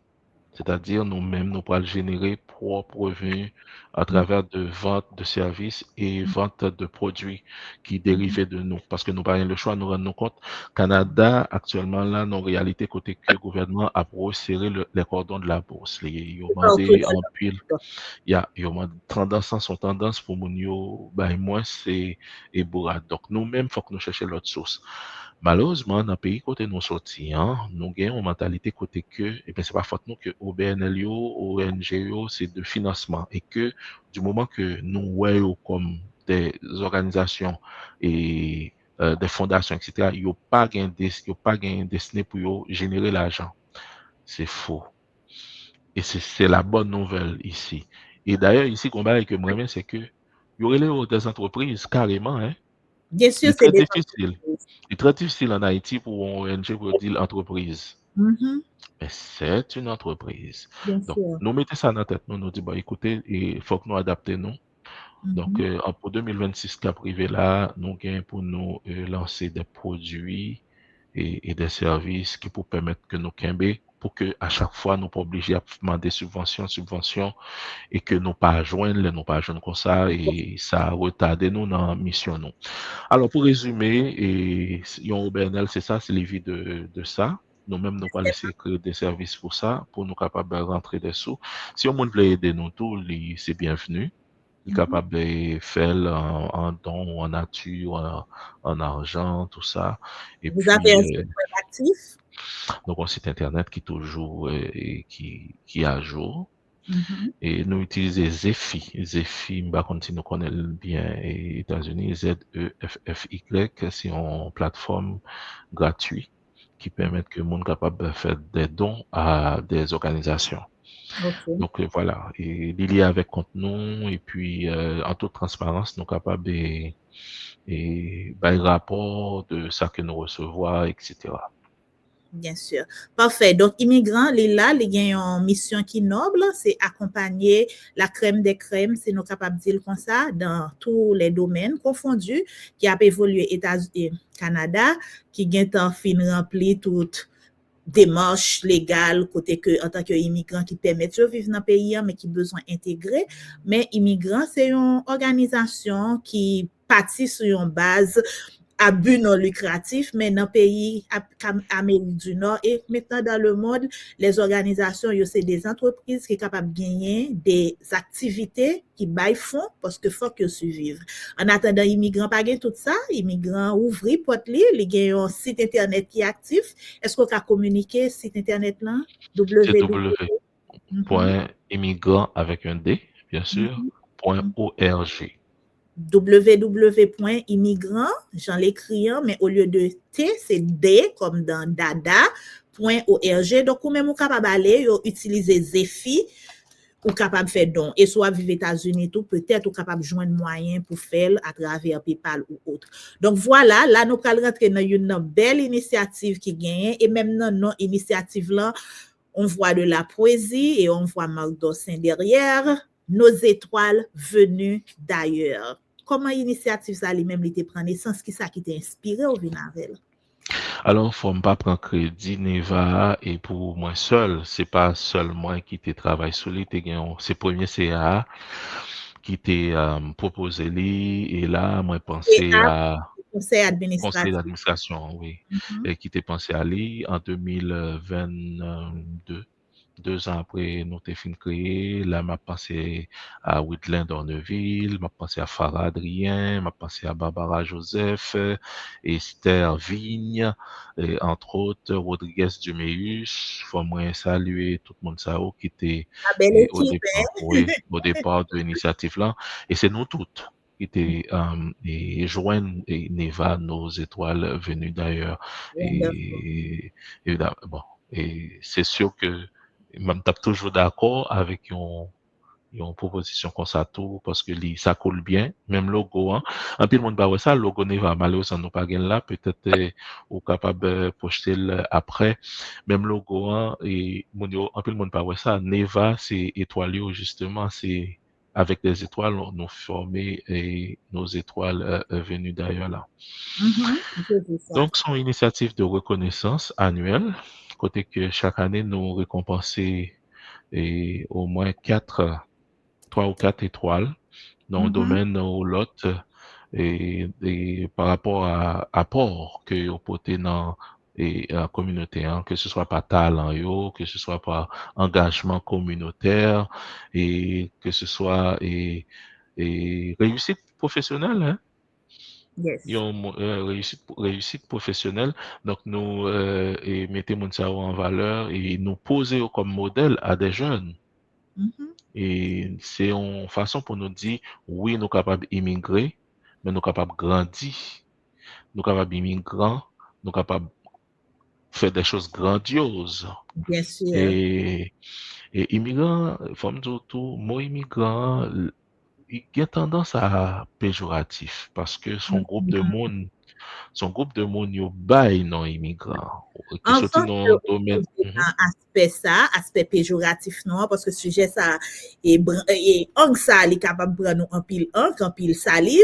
C'est-à-dire, nous-mêmes, nous pourrons générer propre revenus à travers de vente de services et vente de produits qui dérivaient de nous. Parce que nous n'avons pas le choix, nous rendons compte. Canada, actuellement, là, nos réalités côté que le gouvernement a resserré les cordons de la bourse. Il a demandé en pile. Il y a tendance, son tendance pour nous, moins c'est bourrade. Donc, nous-mêmes, il faut que nous cherchions l'autre source. Malheureusement, dans le pays côté nous sortis, nous avons une mentalité côté que, et bien, c'est pas faute nous que OBNL, ONG, c'est de financement. Et que, du moment que nous voyons comme des organisations et des fondations, etc., il n'y a pas gain destiné pour générer l'argent. C'est faux. Et c'est la bonne nouvelle ici. Et d'ailleurs, ici, qu'on va avec moi, c'est que, il y aurait des entreprises carrément, hein. Bien sûr, c'est très difficile. C'est très difficile en Haïti pour un ONG pour dire entreprise. Mais c'est une entreprise. Donc, nous mettons ça dans la tête. Nous disons, écoutez, il faut que nous adaptions nous. Donc, pour 2026, qui a privé là, nous gagnons pour nous lancer des produits et des services qui pour permettre que nous cambions pour que à chaque fois nous pas obligés à demander subvention et que nous pas joindre comme ça et ça retarde nous dans la mission nous. Alors pour résumer, et Yon OBNL, c'est ça, c'est l'évite de ça. Nous-mêmes, nous pas laisser créer des services pour ça, pour nous capables de rentrer des sous. Si on veut aider nous tous, c'est bienvenu. Il est capable de faire en don, en nature, en argent, tout ça. Et vous avez un site web actif? Donc, un site internet qui est toujours qui est à jour. Et nous utilisons Zephy. Zephy, si nous connaissons bien les États-Unis, ZEFFY, c'est une plateforme gratuite qui permet que le monde capable de faire des dons à des organisations. Donc voilà, et lié avec contenu et puis en toute transparence, nous capables et rapport de ça que nous recevons, etc. Bien sûr. Parfait. Donc, immigrants, les là, les gagnent une mission qui noble, c'est accompagner la crème des crèmes, c'est nous capables de dire comme ça, dans tous les domaines confondus, qui a évolué États-Unis, Canada, qui gagne en fin rempli toute démarche légale côté que en tant qu'immigrant qui permet de vivre dans le pays mais qui besoin intégrer, mais immigrant c'est une organisation qui partit sur une base à but non lucratif, mais dans le pays Amérique du Nord et maintenant dans le monde, les organisations, c'est des entreprises qui sont capables de gagner des activités qui baillent fonds parce que faut que suivent. En attendant, immigrants pas gagner tout ça, immigrants ouvrir porte li, ils gagnent un site internet qui est actif. Est-ce qu'on peut communiquer site internet là? C'est www. www.immigrant avec un D, bien sûr, .org. www.immigrant, j'en l'écris, mais au lieu de T, c'est D comme dans dada.org. Donc, ou même ou capable aller, utiliser Zephy, ou capable faire don. Et soit vivre aux États-Unis tout, peut-être ou capable joindre moyen pour faire à travers PayPal ou autre. Donc, voilà, là, nous allons rentrer dans une belle initiative qui gagne, et même dans nos initiatives là, on voit de la poésie et on voit Marc Dossin derrière, nos étoiles venues d'ailleurs. Comment l'initiative ça lui-même était prend naissance, qui ça qui t'a inspiré au Vinavel? Alors, faut pas prendre crédit Neva et pour moi seul, c'est pas seul moi qui te travaille sur lui, c'est premier CA qui t'est proposé lui et là moi pensé à conseil conseil administratif. d'administration, oui, et qui t'est pensé à lui en 2022. 2 ans après, nous t'ai fin créé. Là, m'a pensé à Whitland Dorneville, m'a pensé à Farah Adrien, m'a pensé à Barbara Joseph, Esther Vigne, et entre autres, Rodriguez Duméus. Faut moi saluer tout le monde ça qui était Belle au équipe, départ, oui, au départ de l'initiative là. Et c'est nous toutes qui étaient et joignent et Neva, nos étoiles venues d'ailleurs. Et bon, et c'est sûr que même t'as toujours d'accord avec une proposition comme ça tout parce que ça coule bien même logo hein un peu le monde bah ça logo ne va malheureusement nous pas gain là peut-être ou capable projeter après même logo hein et un peu le monde pas ça Neva c'est étoilé justement c'est avec des étoiles nous former et nos étoiles venues d'ailleurs là. Donc, son initiative de reconnaissance annuelle, côté que chaque année nous récompenser et au moins 3 ou 4 étoiles dans un domaine ou l'autre et par rapport à apport que vous portez dans la communauté, hein, que ce soit par talent, que ce soit par engagement communautaire et que ce soit et réussite professionnelle, hein. Yes. Ils ont réussite professionnelle. Donc, nous et mettez mon cerveau en valeur et nous poser comme modèle à des jeunes. Et c'est une façon pour nous dire, oui, nous sommes capables d'immigrer, mais nous sommes capables de grandir. Nous sommes capables d'immigrer, nous sommes capables de faire des choses grandioses. Bien sûr. Et immigrant, faut me dire tout, mot immigrant, il y a tendance à péjoratif parce que son groupe de monde yo bay non immigrant qui En sorti fait, dans domaine aspect péjoratif non, parce que sujet ça et ang ça est capable de prendre en pile salive,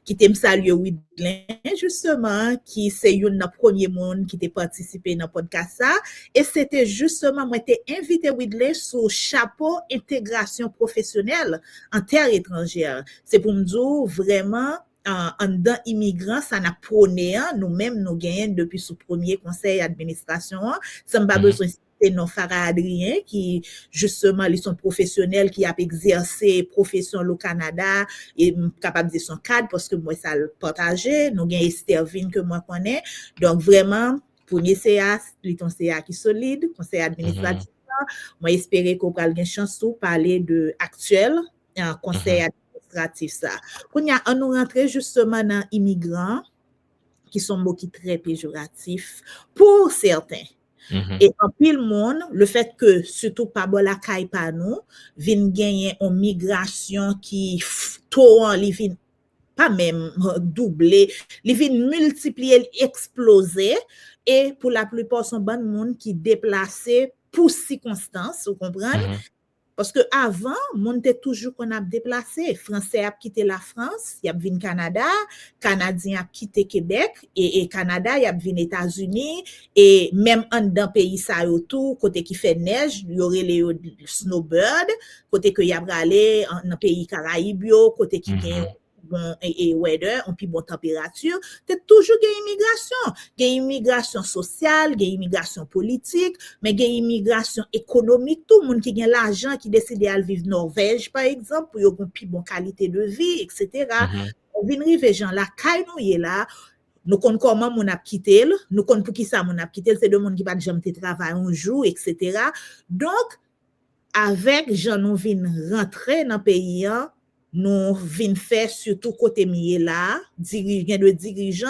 qui t'aime saluer Widlin, justement, qui c'est une premier monde qui t'a participé dans le podcast ça, et c'était justement, moi t'ai invité Widlin sur chapeau intégration professionnelle en terre étrangère. C'est pour me dire vraiment, en dedans immigrants, ça n'a prôné, nous-mêmes, nous gagnons depuis ce premier conseil d'administration, ça n'a pas besoin de nos Farah Adrien, qui, justement, ils sont professionnels, qui a exercé profession au Canada, et capable de son cadre, parce que moi, ça le partageait, nous gagnons Esther Vigne, que moi connais, donc vraiment, premier CA, ton CA qui est solide, conseil administratif, moi, espérer qu'on va avoir chance de parler de actuel, conseil administratif ça. Quand on nous rentre justement dans immigrants, qui sont mots qui très péjoratifs pour certains. Et en pile monde, le fait que surtout pas bon la caille pas nous, vinn gagner en migration qui torrent li vinn pas même doubler, il vient multiplier, exploser, et pour la plupart, sont bon monde qui déplacé pour circonstances, vous comprenez? Parce que avant, monde était toujours qu'on a déplacé. Français a quitté la France, il a venu Canada, Canadien a quitté Québec, et Canada, il a venu États-Unis, et même en dans pays ça autour, côté qui fait neige, il y aurait les snowbird, côté que y a aller dans pays Caraïbes, côté qui gagne bon et weather, on puis bon température, c'est toujours une immigration sociale, une immigration politique, mais une immigration économique, tout le monde qui a l'argent qui décide d'aller vivre Norvège par exemple pour avoir une plus bonne qualité de vie, etc. On vient arriver gens là, caille nous là, nous connaissons comment on a quitté, nous connaissons pour qui ça on a quitté, c'est de monde qui pas jamais travailler un jour, etc. Donc avec gens nous vinn rentrer dans pays, nous vinn faire surtout côté mié là, de dirigeants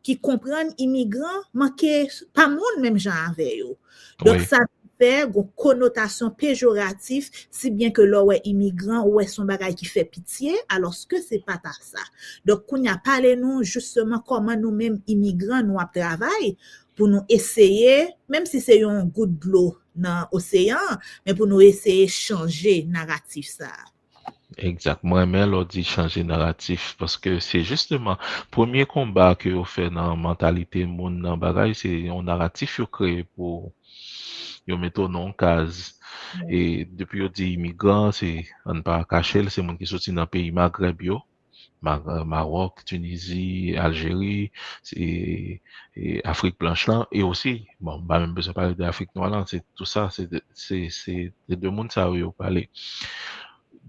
qui comprennent immigrants manquer pas monde même gens avec eux. Donc ça fait une connotation péjorative, si bien que là ouais immigrant ouais son bagage qui fait pitié alors que c'est pas ça. Donc on a parlé nous justement comment nous mêmes immigrants nous travaillons pour nous essayer, même si c'est un good blow dans l'océan, mais pour nous essayer de changer narratif ça. Exact. Moi-même, on dit changer narratif parce que c'est justement premier combat que on fait dans la mentalité monde dans bagage, c'est un narratif créé pour yo mettre non case. Et depuis on dit immigrant, c'est on ne pas cacher, c'est monde qui sorti dans pays Maghreb yo. Maroc, Tunisie, Algérie, et Afrique blanche là, et aussi, bon, bah même besoin de parler d'Afrique noire là, c'est tout ça, c'est des deux mondes ça où parler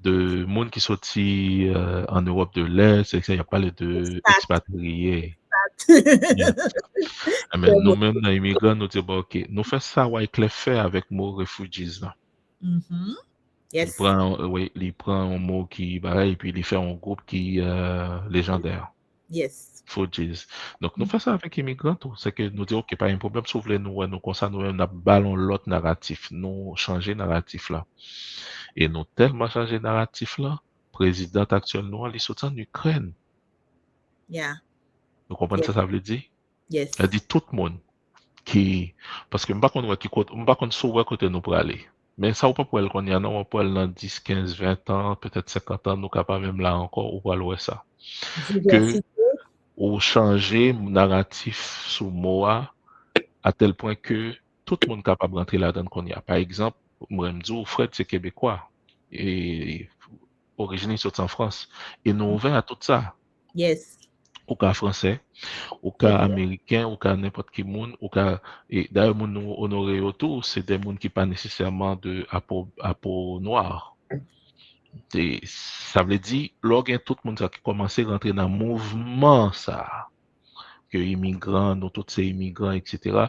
de monde qui sorti en Europe de l'Est, c'est ça, il y a parlé de expatriés. Mais nous-mêmes, les immigrants, nous disons, ok, nous faisons ça, ouais, fait avec mot réfugiés là. Yes. Il prend un mot qui pareil, et puis il fait un groupe qui légendaire. Yes. Refugees. Donc, nous faisons ça avec les immigrants, c'est que nous disons, ok, pas un problème, sauf les nous, comme ça, nous-mêmes, nous ballons l'autre narratif, nous changer narratif là. Et nous tellement changer narratif là, président actuel nous, il est en Ukraine. Yeah. Vous comprenez ça veut dire? Yes. Elle dit tout le monde qui, parce que je ne sais pas qu'on côté nous pour aller. Mais ça, on peut pas qu'on y a, non, on peut aller dans 10, 15, 20 ans, peut-être 50 ans, nous capables même là encore, ou pas loin ça. Que, ou changer narratif sur moi, à tel point que tout le monde est capable de rentrer là-dedans qu'on y a. Par exemple, moi, je me dis, Fred, c'est québécois. Et, originaire sorti en France. Et nous ouvrons à tout ça. Yes. Au cas français, au cas américain, au cas n'importe qui monde, au cas, et d'ailleurs, nous honorer autour, c'est des mondes qui pas nécessairement à peau noire. Et ça veut dire, lorsque tout le monde qui commence à rentrer dans le mouvement, ça, que immigrants, nous tous ces immigrants, etc.,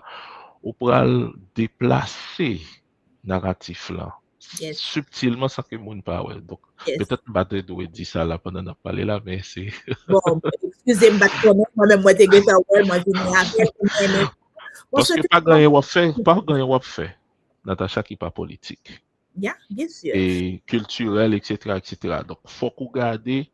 on pourra déplacer narratif là. Yes. Subtilement sans que le monde parle. Donc, peut-être que je dois dire ça là pendant qu'on parler là, mais c'est. Bon, excusez-moi, moi-même, moi, parce que pas gagner ou fait. Natacha qui pas politique. Yeah, bien sûr. Et culturel, etc., etc. Donc, faut qu'on garde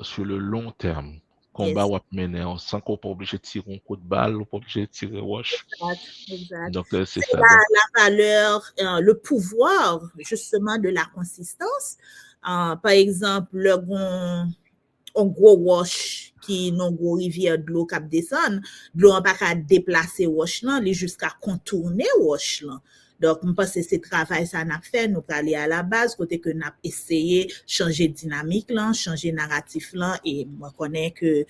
sur le long terme. Combat ou mener sans qu'on pas obligé de tirer un coup de balle ou pas obligé de tirer roche. Exact. Donc c'est ça. La valeur, le pouvoir justement de la consistance. Par exemple, un gros wash qui non gros rivière de l'eau cap descend, de l'eau pas qu'à déplacer wash là, jusqu'à contourner wash là. Donc, je pense que c'est travail ça n'a fait, nous aller à la base, côté que nous avons essayé changer dynamique là, changer narratif là, et moi connais que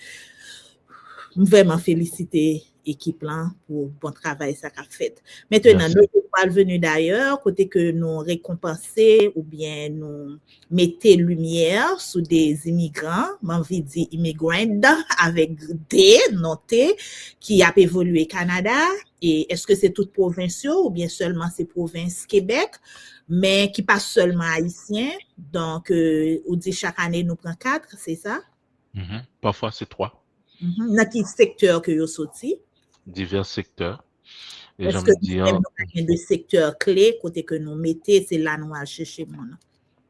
vraiment féliciter équipe là pour bon travail ça qu'a fait. Maintenant, nous sommes venus d'ailleurs, côté que nous récompenser ou bien nous mettez lumière sur des immigrants, m'envie dire immigrants avec des notés qui a évolué Canada. Et est-ce que c'est toutes provinciaux ou bien seulement c'est province Québec, mais qui pas seulement haïtiens. Donc, on dit chaque année nous prend 4, c'est ça? Parfois c'est 3. Dans quel secteur que vous sorti? Divers secteurs. Est-ce que nous avons des secteurs clés côté que nous mettez, c'est là nous allons chercher mon?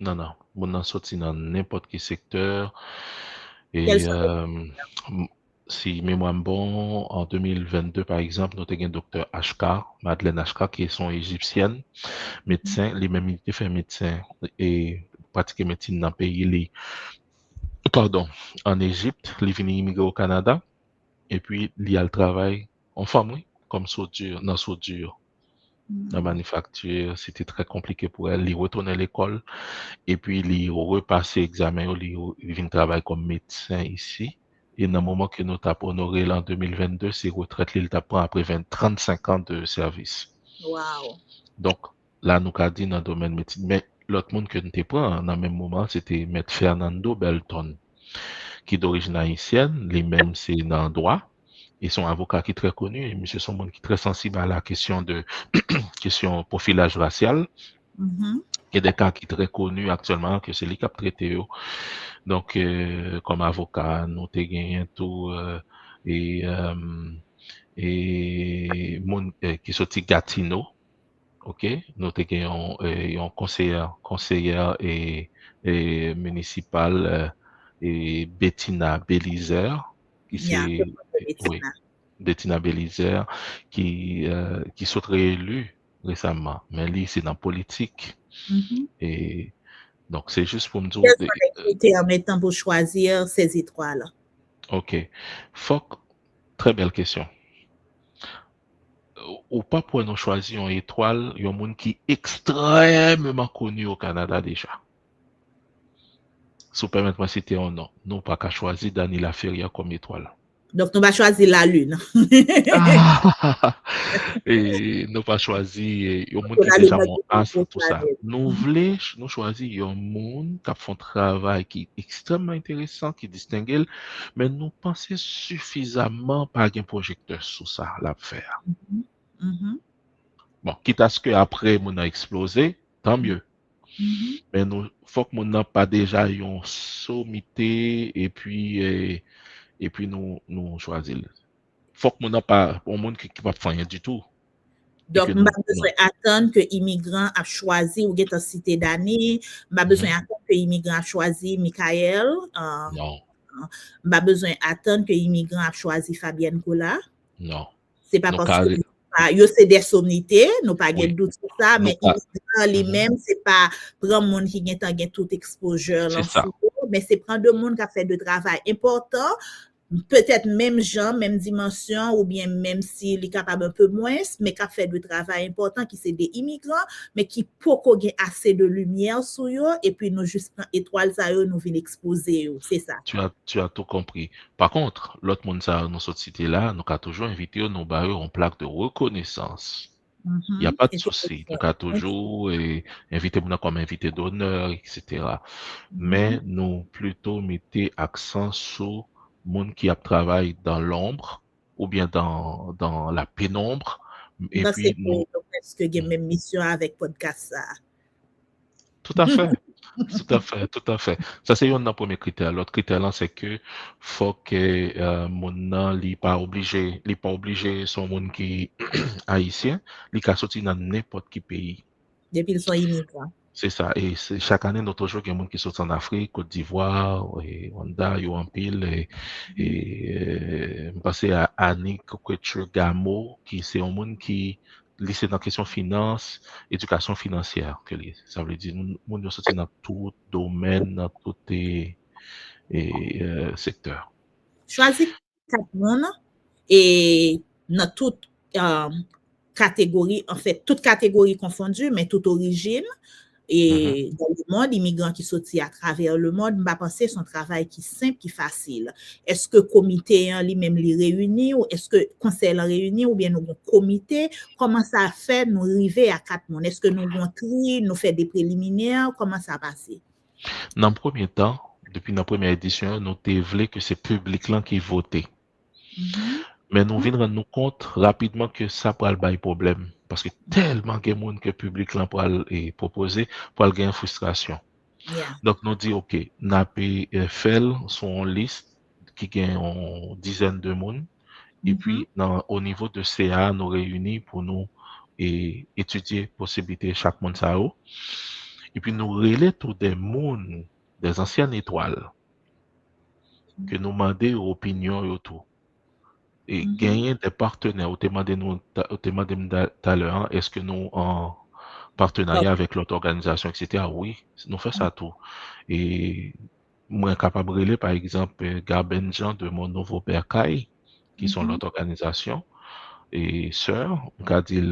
Non. moun nan sorti dans n'importe quel secteur. Quels Et sont si mémoire bon, en 2022, par exemple, nous avons un docteur HK, Madeleine HK, qui est son égyptienne, médecin, les mêmes il fait médecin et pratiquer médecine dans le pays, pardon, en Égypte, il vient immigrer au Canada, et puis il y a le travail en femme, oui, comme soudure, dans soudure. La manufacture, c'était très compliqué pour elle. Il retournait à l'école et puis il repassait examen, il vient travailler comme médecin ici. Et dans le moment que nous avons honoré l'an 2022, c'est retraite, il prend après 35 ans de service. Wow. Donc, là, nous avons dit dans le domaine médecine. Mais l'autre monde que nous avons pris dans le même moment, c'était Maître Fernando Belton, qui est d'origine haïtienne, lui-même, c'est dans le droit. Et son avocat qui est très connu, et monsieur son monde qui est très sensible à la question de question profilage racial. Il y a des cas qui sont très connus actuellement, que c'est lui qui a traité. Donc, comme avocat, nous avons gagné tout, et moun, qui sorti Gatineau, ok? Nous avons gagné un conseillère et municipale, et Bettina Belizer, qui Yeah, c'est, oui, Bettina Belizer, qui sont réélus récemment. Mais lui, c'est dans la politique. Et donc, c'est juste pour me dire. Quels sont les critères maintenant pour choisir ces étoiles? OK. Très belle question. Ou pas pour nous choisir une étoile, il y a un monde qui est extrêmement connu au Canada déjà. Si vous permettez-moi de citer un nom, nous pas qu'à choisir Dany Laferrière comme étoile. Donc, nous va choisir la Lune. Et nous pas choisir un monde qui est déjà mon astre, tout ça. Nous voulons, nous choisir un monde qui fait un travail qui est extrêmement intéressant, qui est distingué, mais nous pensons suffisamment par un projecteur sur ça, la faire. Bon, quitte à ce que après mon a explosé, tant mieux. Mais nous, faut que mon n'a pas déjà une sommité et puis nous choisir. Faut que mon n'a pas un monde qui va faire rien du tout. Donc, je n'ai besoin d'attendre que l'immigrant a choisi ou get en cité d'année. Je n'ai besoin d'attendre que l'immigrant a choisi Michael. Non. Je n'ai besoin d'attendre que l'immigrant a choisi Fabienne Cola. Non. C'est pas parce que c'est des sommités, nous pas de doute sur ça, mais l'immigrant lui-même, c'est pas prendre monde qui a tout exposure, mais c'est prendre de monde qui a fait de travail important. Peut-être même genre, même dimension, ou bien même s'il est capable un peu moins, mais qui a fait du travail important, qui c'est des immigrants, mais qui peut gagner assez de lumière sur eux, et puis nous juste prendre étoiles à eux, nous venons exposer, c'est ça. Tu as tout compris. Par contre, l'autre monde, ça, nous cette cité-là, nous avons toujours invité nos barres en plaque de reconnaissance. Il n'y a pas de souci. Nous avons toujours invité nous comme invité d'honneur, etc. Mais nous plutôt mettons accent sur monde qui a travaillé dans l'ombre ou bien dans la pénombre. Et puis, est-ce que j'ai même mission avec podcast ça? Tout à fait. Tout à fait. Ça, c'est un premier critère. L'autre critère, c'est que faut que mon nom n'est pas obligé son monde qui haïtien, il peut sortir dans n'importe quel pays. Depuis qu'ils sont immigrants. C'est ça. Et chaque année, nous toujours des gens qui sortent en Afrique, Côte d'Ivoire, Rwanda, Yoampil, et passer à Annick Gamo, qui c'est un monde qui lycée dans la question finance, éducation financière, ça veut dire, nous sommes dans tout domaine, dans tout secteur. Choisis 4 monde et dans toute catégorie, en fait, toute catégorie confondue, mais toute origine. Et dans le monde, immigrants qui sortent à travers le monde, je pense que son travail qui est simple, qui est facile. Est-ce que le comité lui-même les réunit ou est-ce que le conseil les réunit ou bien nous avons un comité? Comment ça fait nous arriver à 4 monde? Est-ce que nous avons tri, nous faisons des préliminaires? Comment ça passe? Dans le premier temps, depuis la première édition, nous avons que c'est le public qui votait. Mais nous venons nous compte rapidement que ça peut avoir un problème. Parce que tellement de monde que le public là pour proposer pour avoir une frustration. Donc nous dit ok, nous avons fait son liste qui gagne une dizaine de monde et puis au niveau de CA nous réunit pour nous étudier possibilité chaque monde ça. Et puis nous relais tous des mondes, des anciennes étoiles, que nous demandons opinion et tout. Et gagner des partenaires, au demandé tout à l'heure, est-ce que nous en partenariat avec l'autre organisation, etc. Oui, nous faisons ça tout. Et moi, capable de relais, par exemple, Garbenjan de mon nouveau Bercail, qui sont l'autre organisation, et sœur, on a dit,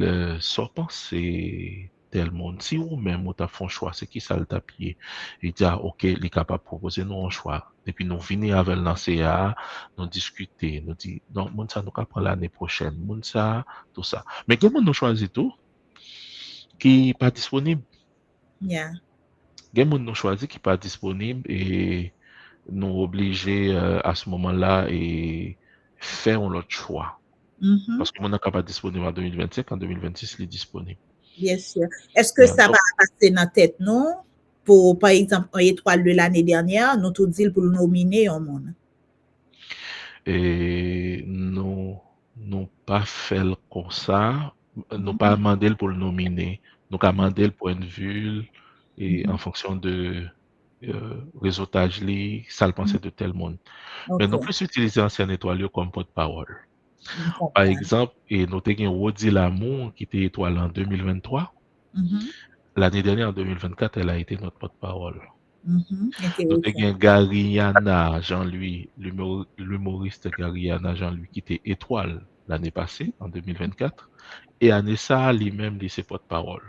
ça c'est tel monde. Si ou même, on t'a fait un choix, c'est qui ça le tapier? Il dit, ah, ok, il est capable de proposer nous un choix. Et puis, nous venons avec l'ANCA, nous discuter, nous dit, non, moun ça, nous prendre l'année prochaine, moun ça, tout ça. Mais quel monde nous choisit tout? Qui pas disponible? Yeah. Gen moun nous choisi qui pas disponible et nous obligés à ce moment-là et faire un autre choix. Parce que mon n'est pas disponible en 2025, en 2026, il est disponible. Bien sûr. Est-ce que ça donc, va passer dans la tête, non? Pour, par exemple, un étoile de l'année dernière, nous tout dit pour le nominer un monde. Et nous pas fait comme ça, nous pas demandé pour le nominer, nous avons demandé le point de vue et en fonction de réseautage, ça le pensait de tel monde. Mais nous plus utiliser ancien étoile comme porte-parole. Par exemple, et nous avons Rodi Lamour qui était étoile en 2023. L'année dernière, en 2024, elle a été notre porte-parole. Nous avons Gariana Jean-Louis, l'humoriste Gariana Jean-Louis qui était étoile l'année passée, en 2024. Et Anessa lui-même dit ses porte-parole.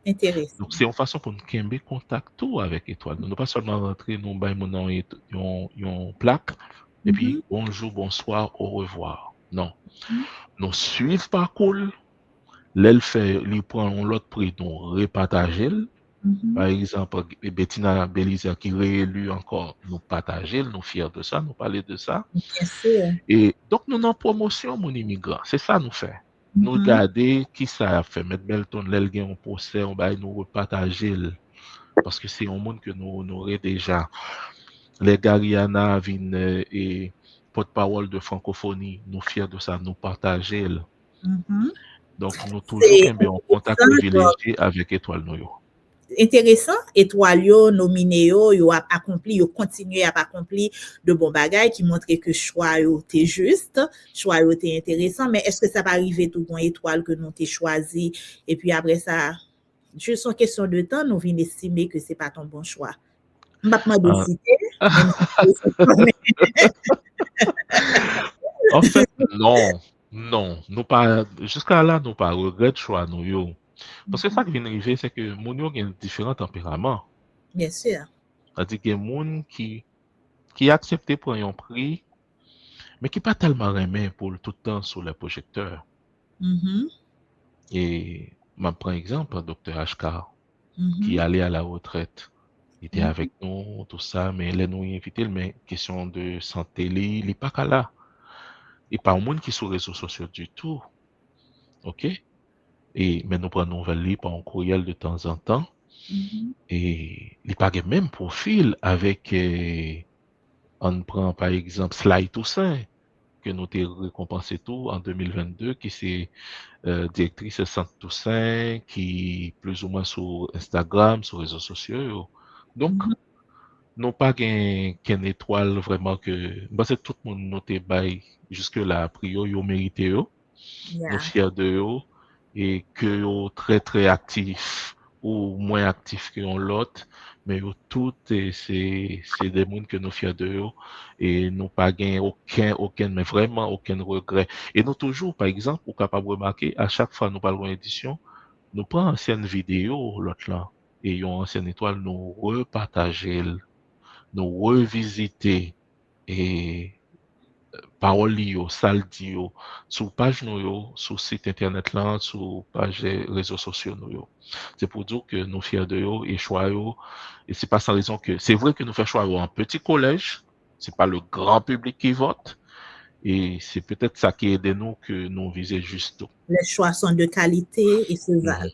Intéressant. Donc, c'est une façon pour nous créer contact tout avec étoile. Nous ne pas seulement rentrer, nous avons une plaque, et puis bonjour, bonsoir, au revoir. Non. Nous suivons parcours, l'elle fait, il prend l'autre prix, nous repartager. Par exemple, Bettina Belizer qui réélu encore, nous partager, nous fiers de ça, nous parler de ça. Bien sûr. Et donc, nous en promotion, mon immigrant. C'est ça nous fait. Nous regarder qui ça a fait. Mettre Belton, l'elguen, on possède, on va nous repartager. Parce que c'est un monde que nous aurons déjà. Les Gariana viennent et porte-parole de francophonie, nous fiers de ça, nous partager. Donc, nous toujours en contact privilégié avec Étoile Noyo. Intéressant, étoile yo, nominé yo a accompli, yo continué à accomplir de bons bagages qui montraient que choix yo t'es juste, choix yo t'es intéressant, mais est-ce que ça va arriver tout bon étoile que nous t'es choisi et puis après ça, juste en question de temps, nous venons estimer que c'est pas ton bon choix. M'pas de citer, en fait, non, nous pas, jusqu'à là, nous pas regret choix nous yo. Parce que ça qui vient arriver, c'est que moun yo gen différents tempéraments. Bien sûr. C'est-à-dire qu'il y a moun qui accepté pour un prix, mais qui pas tellement aimé pour tout le temps sur les projecteurs. Et je prends exemple, Dr. HK, qui allait à la retraite. Il était avec nous, tout ça, mais il nous invité, mais question de santé, il n'est pas là. Et pas un monde qui est sur les réseaux sociaux du tout. OK? Mais nous prenons nouvelle par un courriel de temps en temps. Et il pas le même profil avec, on prend par exemple Sly Toussaint, que nous avons récompensé tout en 2022, qui c'est directrice Centre Toussaint, qui plus ou moins sur Instagram, sur les réseaux sociaux. Donc, non pas qu'une étoile vraiment que, c'est tout le monde noté bail jusque-là, a priori, yo mérité yo, nous fiers de yo, et que yo très très actifs ou moins actifs que l'autre, mais yo tout c'est des mondes que nous fiers de yo, et nous pas gain aucun, mais vraiment aucun regret. Et nous toujours, par exemple, ou capable de remarquer, à chaque fois nous parlons d'édition, nous prenons ancienne vidéo, l'autre là, et yon ancienne étoile, nous repartager, nous revisiter, et parole yo, saldi yo, sur page nous yo, sur site internet là, sur page réseaux sociaux nous yo. C'est pour dire que nous fiers de yo et choix yo, et c'est pas sans raison que, c'est vrai que nous faisons choix en petit collège, c'est pas le grand public qui vote, et c'est peut-être ça qui aide nous que nous visons juste. Les choix sont de qualité et faisables.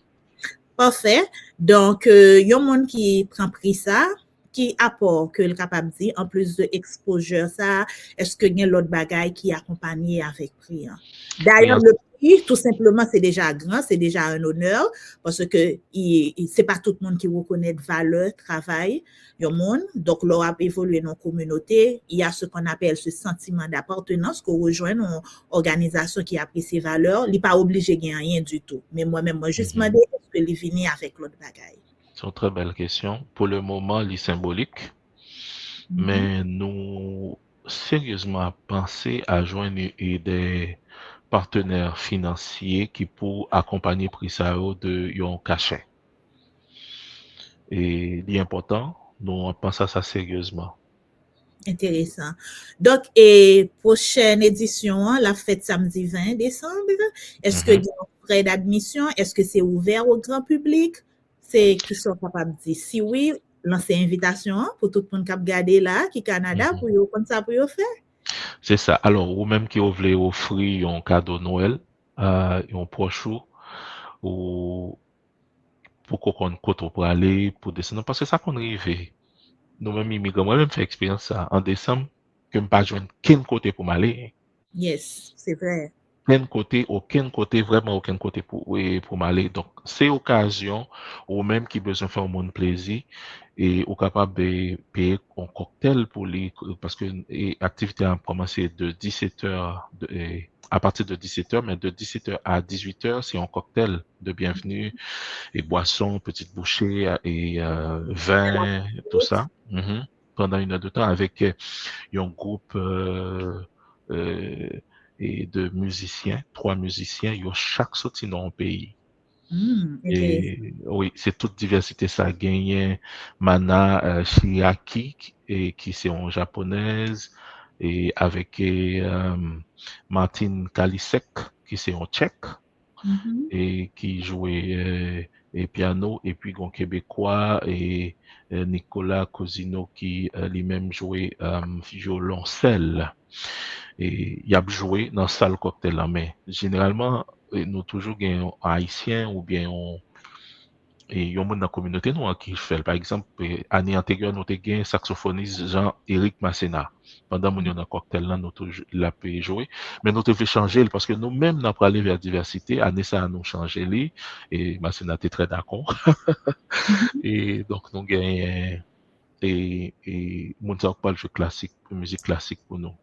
Parfait. Donc, yon monde qui prend pris ça, qui apport que le capable dire en plus de exposure ça, est-ce que y a l'autre bagaille qui accompagne avec prix? D'ailleurs, le Oui, tout simplement, c'est déjà grand, c'est déjà un honneur parce que c'est pas tout le monde qui reconnaît de valeur, travail, le monde. Donc, l'on a évolué dans la communauté. Il y a ce qu'on appelle ce sentiment d'appartenance qu'on rejoint une organisation qui apprécie ces valeurs. Il n'est pas obligé de gagner rien du tout. Mais moi-même, moi, juste demandé est-ce que il vient avec l'autre bagaille. C'est une très belle question. Pour le moment, il est symbolique, mais nous, sérieusement, penser à joindre des partenaires financiers qui pour accompagner Prisao de yon cachet. Et l'important, nous on pense à ça sérieusement. Intéressant. Donc, et prochaine édition, la fête samedi 20 décembre, est-ce que il y a un frais d'admission? Est-ce que c'est ouvert au grand public? C'est qui sont capables de dire si oui, lancer invitation pour tout le monde qui a regardé là, qui Canada, pour yo, comme ça pour yo faire. C'est ça. Alors, ou même qui voulez offrir un cadeau Noël, un proche ou pour qu'on côté pour aller, pour descendre, parce que ça qu'on arrive. Nous-mêmes immigrants, moi-même fait expérience ça en décembre, que je pas joindre qu'un côté pour m'aller. Yes, c'est vrai. Aucun côté, vraiment aucun côté pour m'aller. Donc, c'est occasion, ou même qui besoin de faire au monde plaisir, et ou capable de payer un cocktail pour les, parce que l'activité a commencé de 17h, à partir de 17h, mais de 17h à 18h, c'est un cocktail de bienvenue, et boissons, petites bouchées, et vin, tout ça. Pendant une heure de temps, avec un groupe et de musiciens, 3 musiciens, ils ont chaque sorti dans un pays. Intéressant. Et oui, c'est toute diversité. Ça a gagné Mana Shiaki, et qui c'est en japonaise, et avec Martin Kalisek, qui c'est en tchèque, et qui jouait piano, et puis un québécois, et Nicolas Cosino, qui lui-même jouait violoncelle. Et il a joué dans salle cocktail là, mais généralement, nous toujours gagnons haïtien ou bien et yon moun dans la communauté nous qui fait. Par exemple, année antérieure, nous avons gagné saxophoniste Jean-Éric Masséna. Pendant mon yon cocktail là, nous toujours l'a pu jouer. Mais nous devons changer parce que nous-mêmes, nous avons aller vers la diversité. Année ça, nous changé li. Et Masséna était très d'accord. Et donc, nous gagnons et moun sa parle de classique, musique classique pour nous.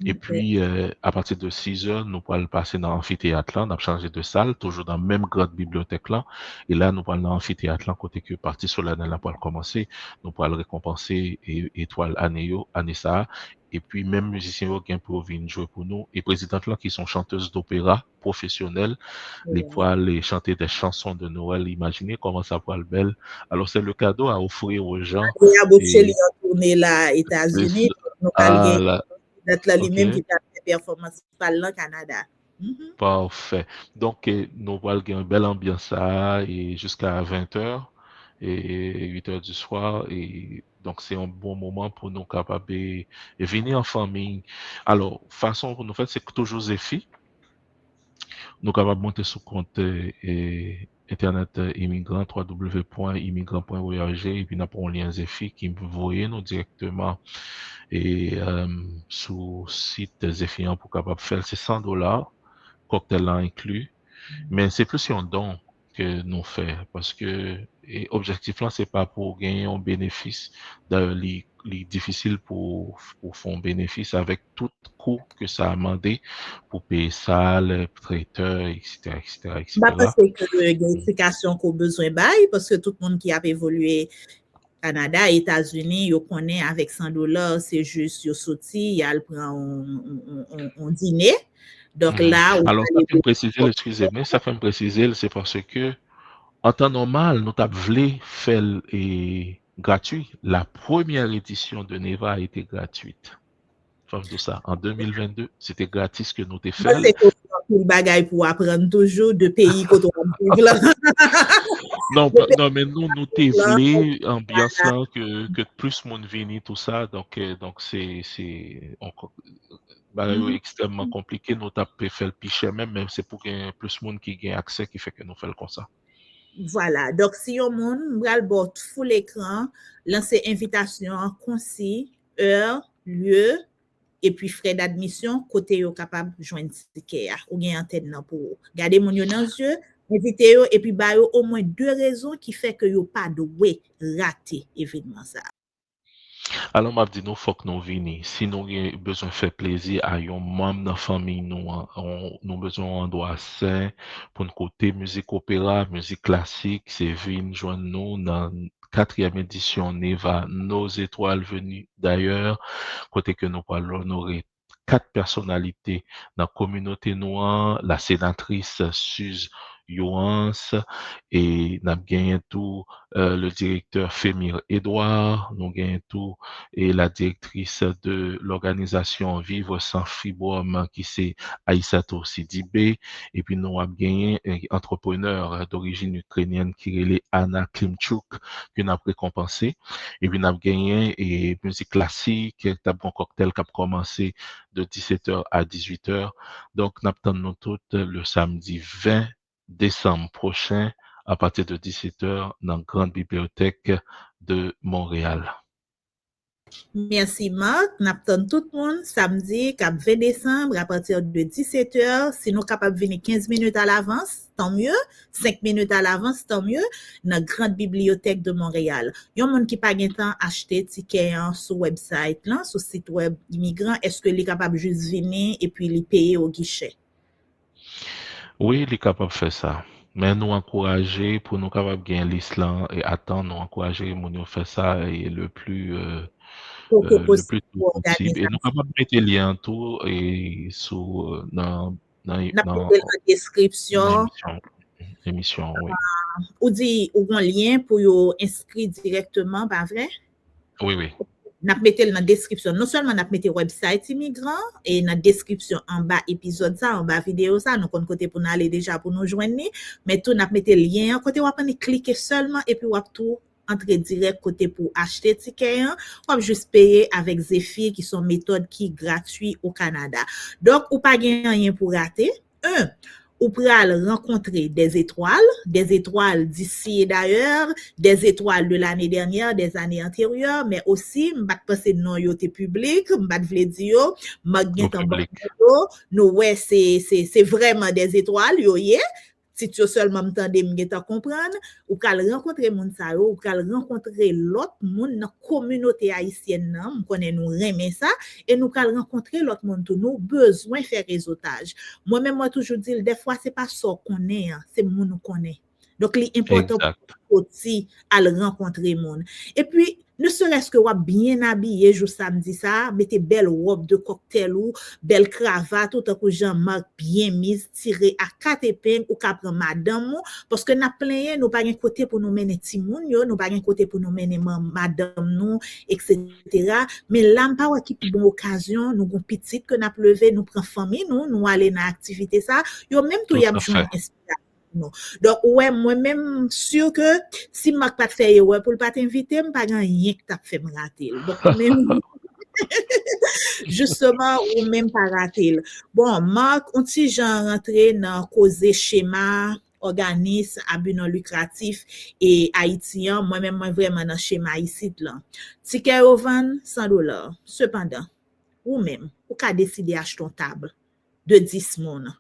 Et puis, à partir de 6 heures, nous pourrons passer dans l'amphithéâtre là, on a changé de salle, toujours dans la même grande bibliothèque là. Et là, nous pourrons dans l'amphithéâtre là, côté que partie solennelle là pour commencer, nous pourrons récompenser étoile Anéo, Anessa. Et puis, même musiciens qui pour venir jouer pour nous. Et présidente là, qui sont chanteuses d'opéra professionnelles, les pourront aller chanter des chansons de Noël. Imaginez comment ça pourra être belle. Alors, c'est le cadeau à offrir aux gens. Il y a beaucoup de tourné là, États-Unis, nous Ah, là, d'être là lui-même ok. qui fait des performances au Canada. Parfait. Donc, nous allons avoir une belle ambiance ça, et jusqu'à 20h et 8h du soir. Et donc, c'est un bon moment pour nous capables de venir en famille. Alors, façon pour nous faire, c'est que toujours Zephy, nous capables de monter sur compte Internet immigrant, www.immigrant.org, et puis nous avons un lien Zephy qui vous voyez nous directement et sur site Zephy pour capable faire, c'est $100. Cocktail là inclus, mais c'est plus un don que nous fait parce que objectif là c'est pas pour gagner un bénéfice, les difficile pour faire un bénéfice avec tout coût que ça a demandé pour payer salle, traiteur, etc., etc., Bah, etc. parce que il y a une explication qu'on a besoin bail parce que tout le monde qui a évolué Canada, États-Unis, yo connaît avec $100, c'est juste yo sorti, il prend un dîner. Donc là, on Alors, ça va fait me préciser, excusez-moi, ça fait me préciser, c'est parce que, en temps normal, nous avons voulu faire gratuit. La première édition de Neva a été gratuite. Femme de ça. En 2022, c'était gratis que nous t'ai fait. c'est une bagaille pour apprendre toujours de pays qu'on va Non, non, mais nous t'ai voulu ambiance là que plus monde vini tout ça. Donc c'est encore extrêmement compliqué. Nous t'as fait le pichet même c'est pour qu'il y ait plus monde qui gagne accès qui fait que nous faisons comme ça. Voilà. Donc, si yon moun, bral bot full écran, lancer invitation concis, heure, lieu, et puis frais d'admission, côté yo capable joindre ticket ou gen antenne nan pour garder mon yo dans yeux, inviter yo et puis ba yo au moins 2 raisons qui fait que yo pas doué rater événement ça. Alors, m'a dit nous, faut que nous vini. Si nous avons besoin de faire plaisir à un membre de la famille, nous besoin d'endroit sain pour nous côté musique opéra, musique classique, c'est venir joindre nous dans 4e édition Neva, nos étoiles venues d'ailleurs, côté que nous parlons honorer 4 personnalités dans la communauté noire, la sénatrice Suze Yohans, et nous avons gagné tout le directeur Fémir Edouard, nous avons tout et la directrice de l'organisation Vivre sans fibrome qui c'est Aïssato Sidibé, et puis nous avons gagné un entrepreneur d'origine ukrainienne qui est Anna Klimchuk qui nous a récompensé, et puis nous avons gagné et musique classique, un cocktail qui a commencé de 17h à 18h, donc nous attendons tout le samedi 20 décembre prochain à partir de 17h dans la Grande Bibliothèque de Montréal. Merci Marc, n'attend tout le monde samedi 20 décembre à partir de 17h. Si nous sommes capables de venir 15 minutes à l'avance, tant mieux. 5 minutes à l'avance, tant mieux. Dans la Grande Bibliothèque de Montréal. Il y a un monde qui pas de temps acheter ticket sur website là, sur site web immigrant. Est-ce que les capable juste venir et puis les payer au guichet? Oui, il est capable de faire ça. Mais nous encourager pour nous capables de gagner l'Islam et attendre, nous encourager nous faire ça et le plus tôt possible. Et nous capables de mettre les liens tout et sous dans la description. Émission, oui. Ou dit ou un lien pour yo inscrire directement, pas vrai? Oui. N'a mettre dans la description. Non seulement n'a mettre website immigrant et dans la description en bas épisode ça, en bas vidéo ça, nous kon côté pour nous aller déjà pour nous joindre, mais tout n'a mettre lien côté ou pas cliquer seulement et puis ou tout entrer direct côté pour acheter ticket, ou juste payer avec Zephyr qui sont méthodes qui gratuit au Canada. Donc ou pas gain rien pour rater. Ou pral rencontrer des étoiles d'ici et d'ailleurs, des étoiles de l'année dernière, des années antérieures, mais aussi, m'bat penser non yo te public, m'bat vle di yo, m'bat gen tan bon nous ouais, c'est vraiment des étoiles yo yé. Si tu seulement m'tande m'geta comprendre, ou kal rencontrer moun sa yo, ou kal rencontrer l'autre moun dans communauté haïtienne nan, m'konne nous remen ça et nous kal rencontrer l'autre moun tout nous besoin faire réseautage. Moi-même moi toujours dire des fois c'est pas ça qu'on est, c'est moun nous connaît. Donc l'important aussi à rencontrer moun. Et puis ne serait-ce que ou bien habillé jour samedi ça, mettez belle robe de cocktail ou belle cravate tout en Jean-Marc bien mise tirée à 4 épingles ou ka prend madame parce que n'a plein nous pas un côté pour nous mener ti moun yo, nous pas un côté pour nous mener madame nous etc. mais là pas qui bon occasion nous gon petite que n'a levé nous prend famille nous aller dans activité ça yo même tout y a besoin inspiration. Non. Donc ouais moi-même sûr que si Marc pas fait ouais pour pas t'inviter me pas rien que t'a fait me rater. Donc même justement ou même pas rater. Bon Marc on ti genre rentrer dans causer schéma organisme à but non lucratif et haïtien moi-même moi vraiment dans schéma ici là. Ticket au vend $100. Cependant ou même ou ka décider acheter une table de 10 moun.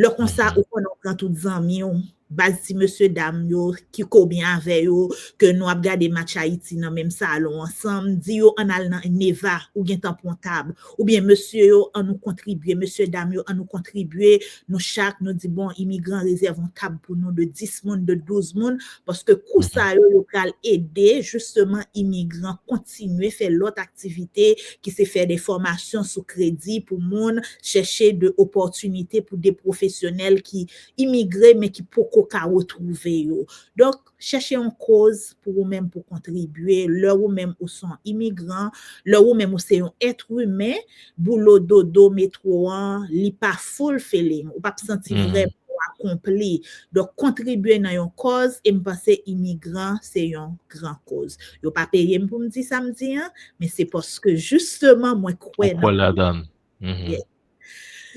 Le comme ça ou on prend tout amis basi monsieur dame yo qui combien avec yo que nous a regarder match Haïti dans même salon ensemble dit yo en al dans Neva ou bien temps comptable ou bien monsieur yo en nous contribuer monsieur dame yo en nous contribuer nous chaque nous dit bon immigrant réserve une table pour nous de 10 moun de 12 moun parce que coup ça yo kal aider justement immigrants continuer faire l'autre activité qui c'est faire des formations sous crédit pour moun chercher de opportunités pour des professionnels qui immigrés mais qui pourquoi qu'à retrouver yo. Donc chercher une cause pour vous même pour contribuer leur ou même ou sont immigrants leur ou même ou c'est un être humain boulot dodo métro li pas full feeling ou pas sentir vraiment accompli. Donc contribuer dans une cause et me penser immigrant c'est une grande cause. Yo pas payer pour me dire samedi mais c'est parce que justement moi crois dans la donne. Yeah.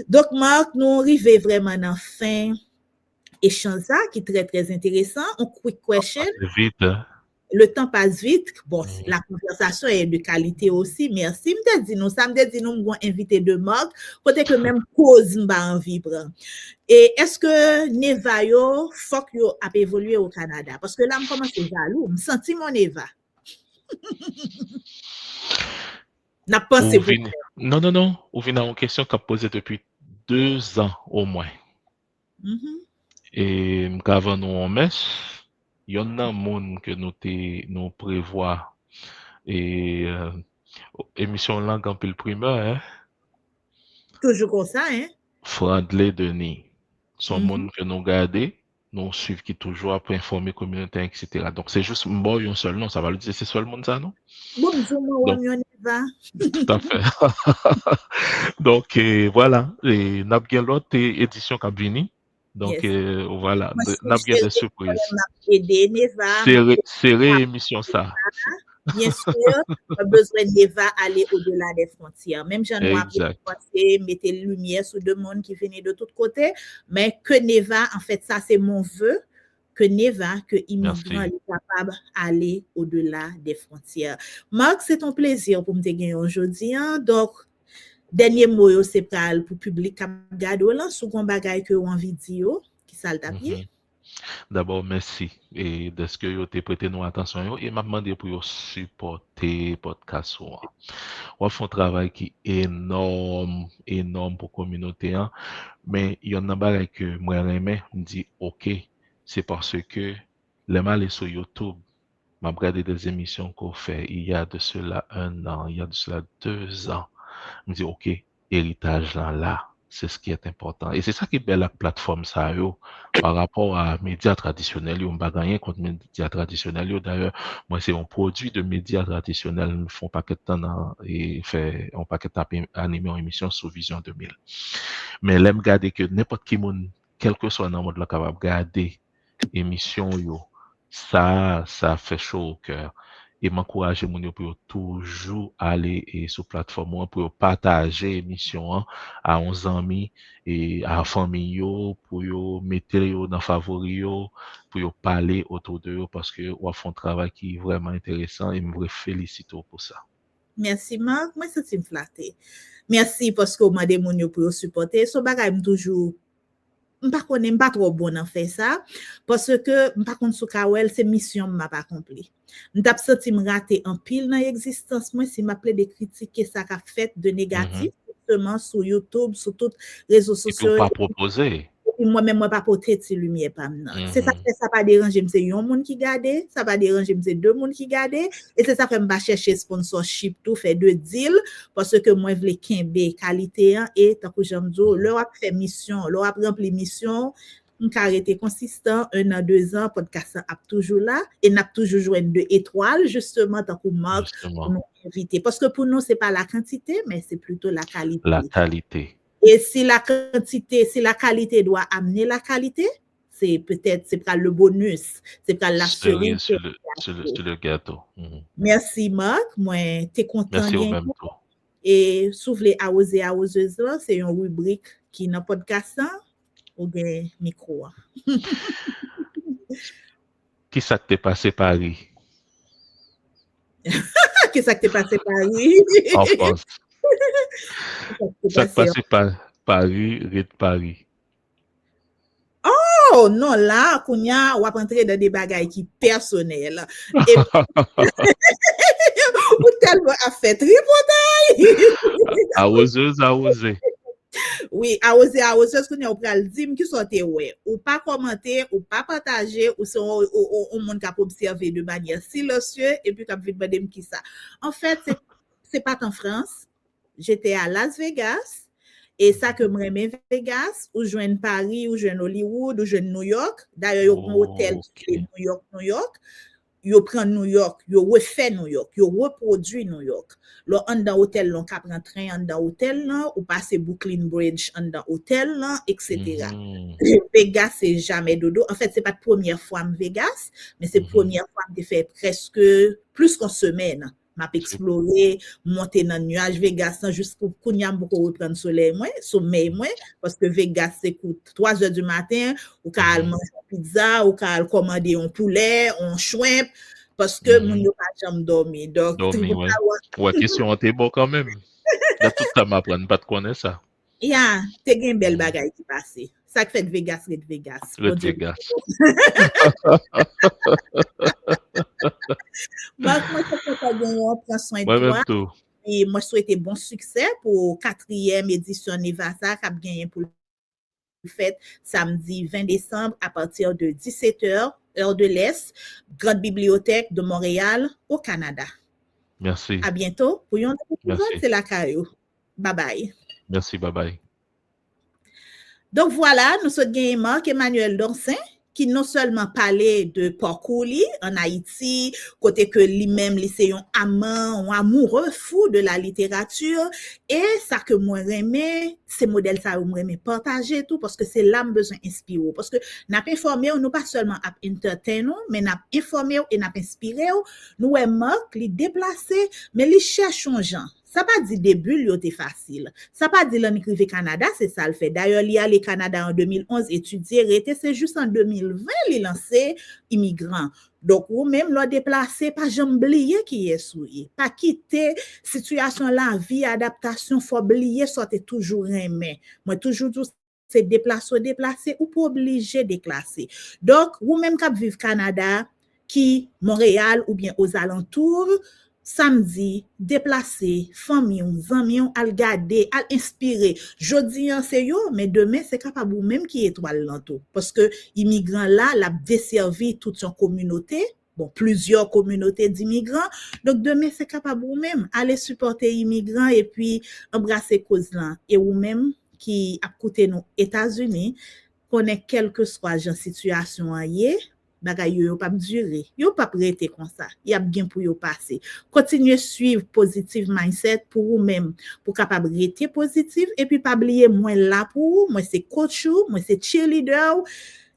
Donc Marc nous arrivé vraiment dans fin échange ça qui est très très intéressant. On quick question. Vite. le temps passe vite. Bon, la conversation est de qualité aussi. Merci. M'te dit nous, ça m'te dit nous m'gon invité de Marc, côté que même cause m'ba envie prendre. Et est-ce que Neva yo, fuck yo a évolué au Canada? Parce que là, je commence à jaloux. Je sens mon Neva. N'a pensé pour Non. Ou vient une question qu'a posée depuis 2 ans au moins. Et m'avons nous en messe, il y en a monde que nous prévoit et émission langue en pile primeur, hein. Toujours comme ça, hein. Franklin Denis. Son monde que nous garder, nous suivons qui toujours après informer communauté, etc. Donc c'est juste bon un seul nom, ça va le dire, c'est seul monde ça, non? Bon, Neva. Tout à fait. Donc voilà, et n'a bien l'autre édition qui a venu. Donc voilà, n'a bien des surprises. C'est réémission ça. Bien sûr, on a besoin de Neva aller au-delà des frontières. Même jean noir pensé, mettre lumière sur deux mondes qui venaient de tous côtés, mais que Neva, en fait, ça c'est mon vœu, que Neva, que immigrants est capable d'aller au-delà des frontières. Marc, c'est un plaisir pour me gagner aujourd'hui. Donc, dernier mot, c'est pour le public qui regarde là, sous un bagage que vous avez envie de dire, qui ça le tapis. D'abord, merci et de ce que vous avez prêté nous attention et m'a demandé pour supporter podcast. On fait un travail qui est énorme pour la communauté, hein? Mais il y en a pas que moi j'aime, me dit OK, c'est parce que les mal sur YouTube, m'a regardé des émissions qu'on fait il y a de cela 1 an, il y a de cela 2 ans. Me dit OK, héritage là. C'est ce qui est important. Et c'est ça qui est belle la plateforme ça yo par rapport à médias traditionnels. On pas gagner contre médias traditionnels. D'ailleurs, moi c'est un produit de médias traditionnels. Nous font paquet de temps et fait un paquet animé en émission sous Vision 2000. Mais l'aime garder que n'importe qui monde, quel que soit dans le monde là capable garder émission yo. Ça fait chaud au cœur. Et m'encourager mon yo pour toujours aller sur plateforme pour partager émission à 11 amis et à famille yo pour yo mettre yo dans favori yo pour yo parler autour de yo parce que on font un travail qui est vraiment intéressant et me voudrais féliciter pour ça. Merci Marc, moi c'est me flatter. Merci parce que vous m'avez demandé pour supporter. So bagay toujours pas trop bon en faire ça parce que par contre sous Kawel c'est mission m'a pas accompli. M't'a senti me rater en pile dans existence moi si m'appelait des critiquer ça qu'a fait de négatif justement sur YouTube sur tous les réseaux sociaux. Pas proposer. Moi-même, moi, pas porter de lumière, pas c'est ça que ça pas déranger, c'est un monde qui garde, ça pas déranger, c'est deux monde qui garde, et c'est ça que je vais chercher sponsorship, tout, faire deux deals, parce que moi, je veux kembe qualité, et tant que j'aime dire, leur a fait mission, leur a rempli mission, on a arrêté consistant, 1 an, 2 ans, podcast a toujours là, et n'a toujours joué 2 étoiles, justement, tant que Marc, pour nous inviter. Parce que pour nous, c'est pas la quantité, mais c'est plutôt la qualité. La qualité. Et si la quantité, si la qualité doit amener la qualité, c'est peut-être, c'est pas le bonus, c'est pas la cerise sur le gâteau. Merci Marc, moi, t'es content. Merci au même temps. Et souffler arroser arroseuse là, c'est une rubrique qui dans podcast ou bien micro. Qui ça t'est passé Paris? Qui ça t'est passé Paris? En France. Ça t'est passé Paris, Red Paris. Oh non, là, Kounia, on va rentrer dans des bagailles qui personnels. Et ou tellement a fait tripotaille. Arroseuse. Oui, arroseuse, qu'on a pris le dim qui sortait, ouais. Ou pas commenter, ou pas partager, ou c'est un monde qui a observé de manière silencieuse, et puis qui a vu de qui ça. En fait, c'est pas en France. J'étais à Las Vegas. Et ça que moi j'aime Vegas, ou je viens Paris, ou je viens Hollywood, ou je viens New York. D'ailleurs, il y a un hôtel qui est New York. Yo prend New York, yo refait New York, yo reproduit New York. Là, en dans hôtel, l'on cap prend train en dans hôtel là, ou passer Brooklyn Bridge en dans hôtel là, etc. Vegas, c'est jamais dodo. En fait, c'est pas la première fois en Vegas, mais c'est la première fois que j'ai fait presque plus qu'une semaine. M'a exploré, monter dans le nuage Vegas jusqu'au kounya beaucoup reprendre soleil sommeil moins parce que Vegas c'est 3h du matin ou qu'à manger pizza ou qu'à commander un poulet, un shrimp parce que moun yo pas jamais dormi. Donc, Dormi, ouais. Ouais, question t'es bon quand même. Là, tout le temps m'apprendre, pas de connaître ça. Yeah, te gen bel bagay qui passe. Ça qui fait de Vegas, red Vegas. Red Vegas. Marc, moi, je te gagner, prends soin de Moi-même toi. tout. Et moi, je souhaite bon succès pour 4e édition Nevasa qui a gagné pour le fait samedi 20 décembre à partir de 17h, heure de l'Est, Grande Bibliothèque de Montréal, au Canada. Merci. À bientôt. Pour yon Merci. c'est la caillou. Bye bye. Merci, bye bye. Donc voilà, nous sommes gagné Marc Emmanuel Dorsin qui non seulement parlait de parcours en Haïti, côté que lui-même c'est un amant, un amoureux fou de la littérature, et ça que moi j'aimais, ces modèles ça moi j'aimais partager tout parce que c'est l'âme besoin inspirer, parce que n'a pas informé nous pas seulement à entertainer, mais n'a informé et n'a inspiré nous Marc li déplacer, mais li cherche un gens. Ça pas dit début li était facile. Ça pas dit l'en écrivait Canada, c'est ça le fait. D'ailleurs, il y a les Canada en 2011 étudié, c'est juste en 2020 il lancé immigrant. Donc ou même l'on déplacé pas jamais oublier qui est souillé, pas quitter situation la vie, adaptation, faut oublier sortait toujours aimer. Moi toujours c'est déplacer ou pas obligé déclasser. Donc ou même cap vivre Canada qui Montréal ou bien aux alentours samedi, déplacer, famille, amis, al garder, al inspirer. Jodi c'est yo, mais demain c'est capable ou même qui étoile l'entour. Parce que immigrant là, l'a desservi toute son communauté. Bon, plusieurs communautés d'immigrants. Donc, demain, c'est capable ou même aller supporter immigrants et puis embrasser cause là. Et ou même qui a coûté nos États-Unis, connaît quelle que soit la situation ailleurs, bagay yo pas durer, yo pas prêter comme ça, y a bien pour yo passer. Continuez suivre positive mindset pour vous même, pour capable rester positif et puis pas oublier moi là pour moi c'est coach ou moi c'est cheerleader.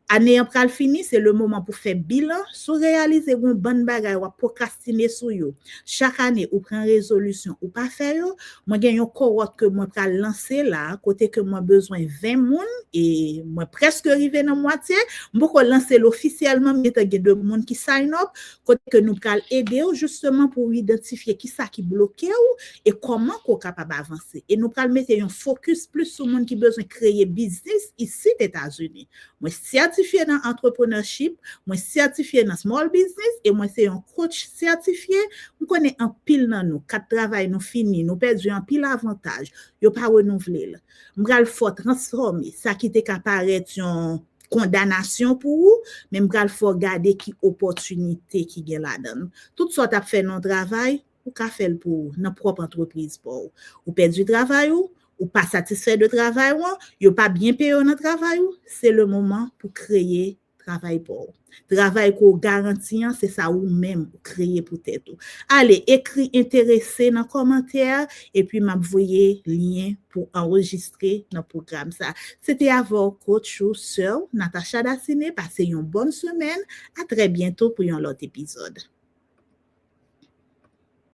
Année après fini, c'est le moment pour faire bilan, sur réaliser une bonne bagay ou procrastiner sur yo. Chaque année ou prend résolution ou pas faire yo, moi gagne une cohorte que moi pral lancer là, côté que moi besoin 20 moun et moi presque arrivé dans moitié, moi ko lancer officiellement mais t'as deux moun qui sign up, côté que nous pral aider justement pour identifier qui ça qui bloqué ou et comment qu'on capable avancer. Et nous pral mettre un focus plus sur moun qui besoin créer business ici aux États-Unis. Moi certifié dans entrepreneurship, moi certifié dans small business et moi c'est un coach certifié. On connaît un pile dans nous, quatre travail nous fini, nous perdu un pile avantage, yo pas renouveler. M'gal faut transformer ça qui était apparaître une condamnation pour vous, mais m'gal faut regarder qui opportunité qui gagne là-dedans. Tout ça t'a fait non travail ou ka fait pour notre propre entreprise pour ou perdu travail ou pas satisfait de travail ou pas bien payé dans travail, c'est le moment pour créer travail pour. Travail qu'on garantit, c'est ça ou même créer pour tête. Allez, écris intéressé dans commentaire et puis m'envoyer lien pour enregistrer notre programme ça. C'était avant coach ou sœur Natacha Daciné. Passez une bonne semaine. À très bientôt pour un autre épisode.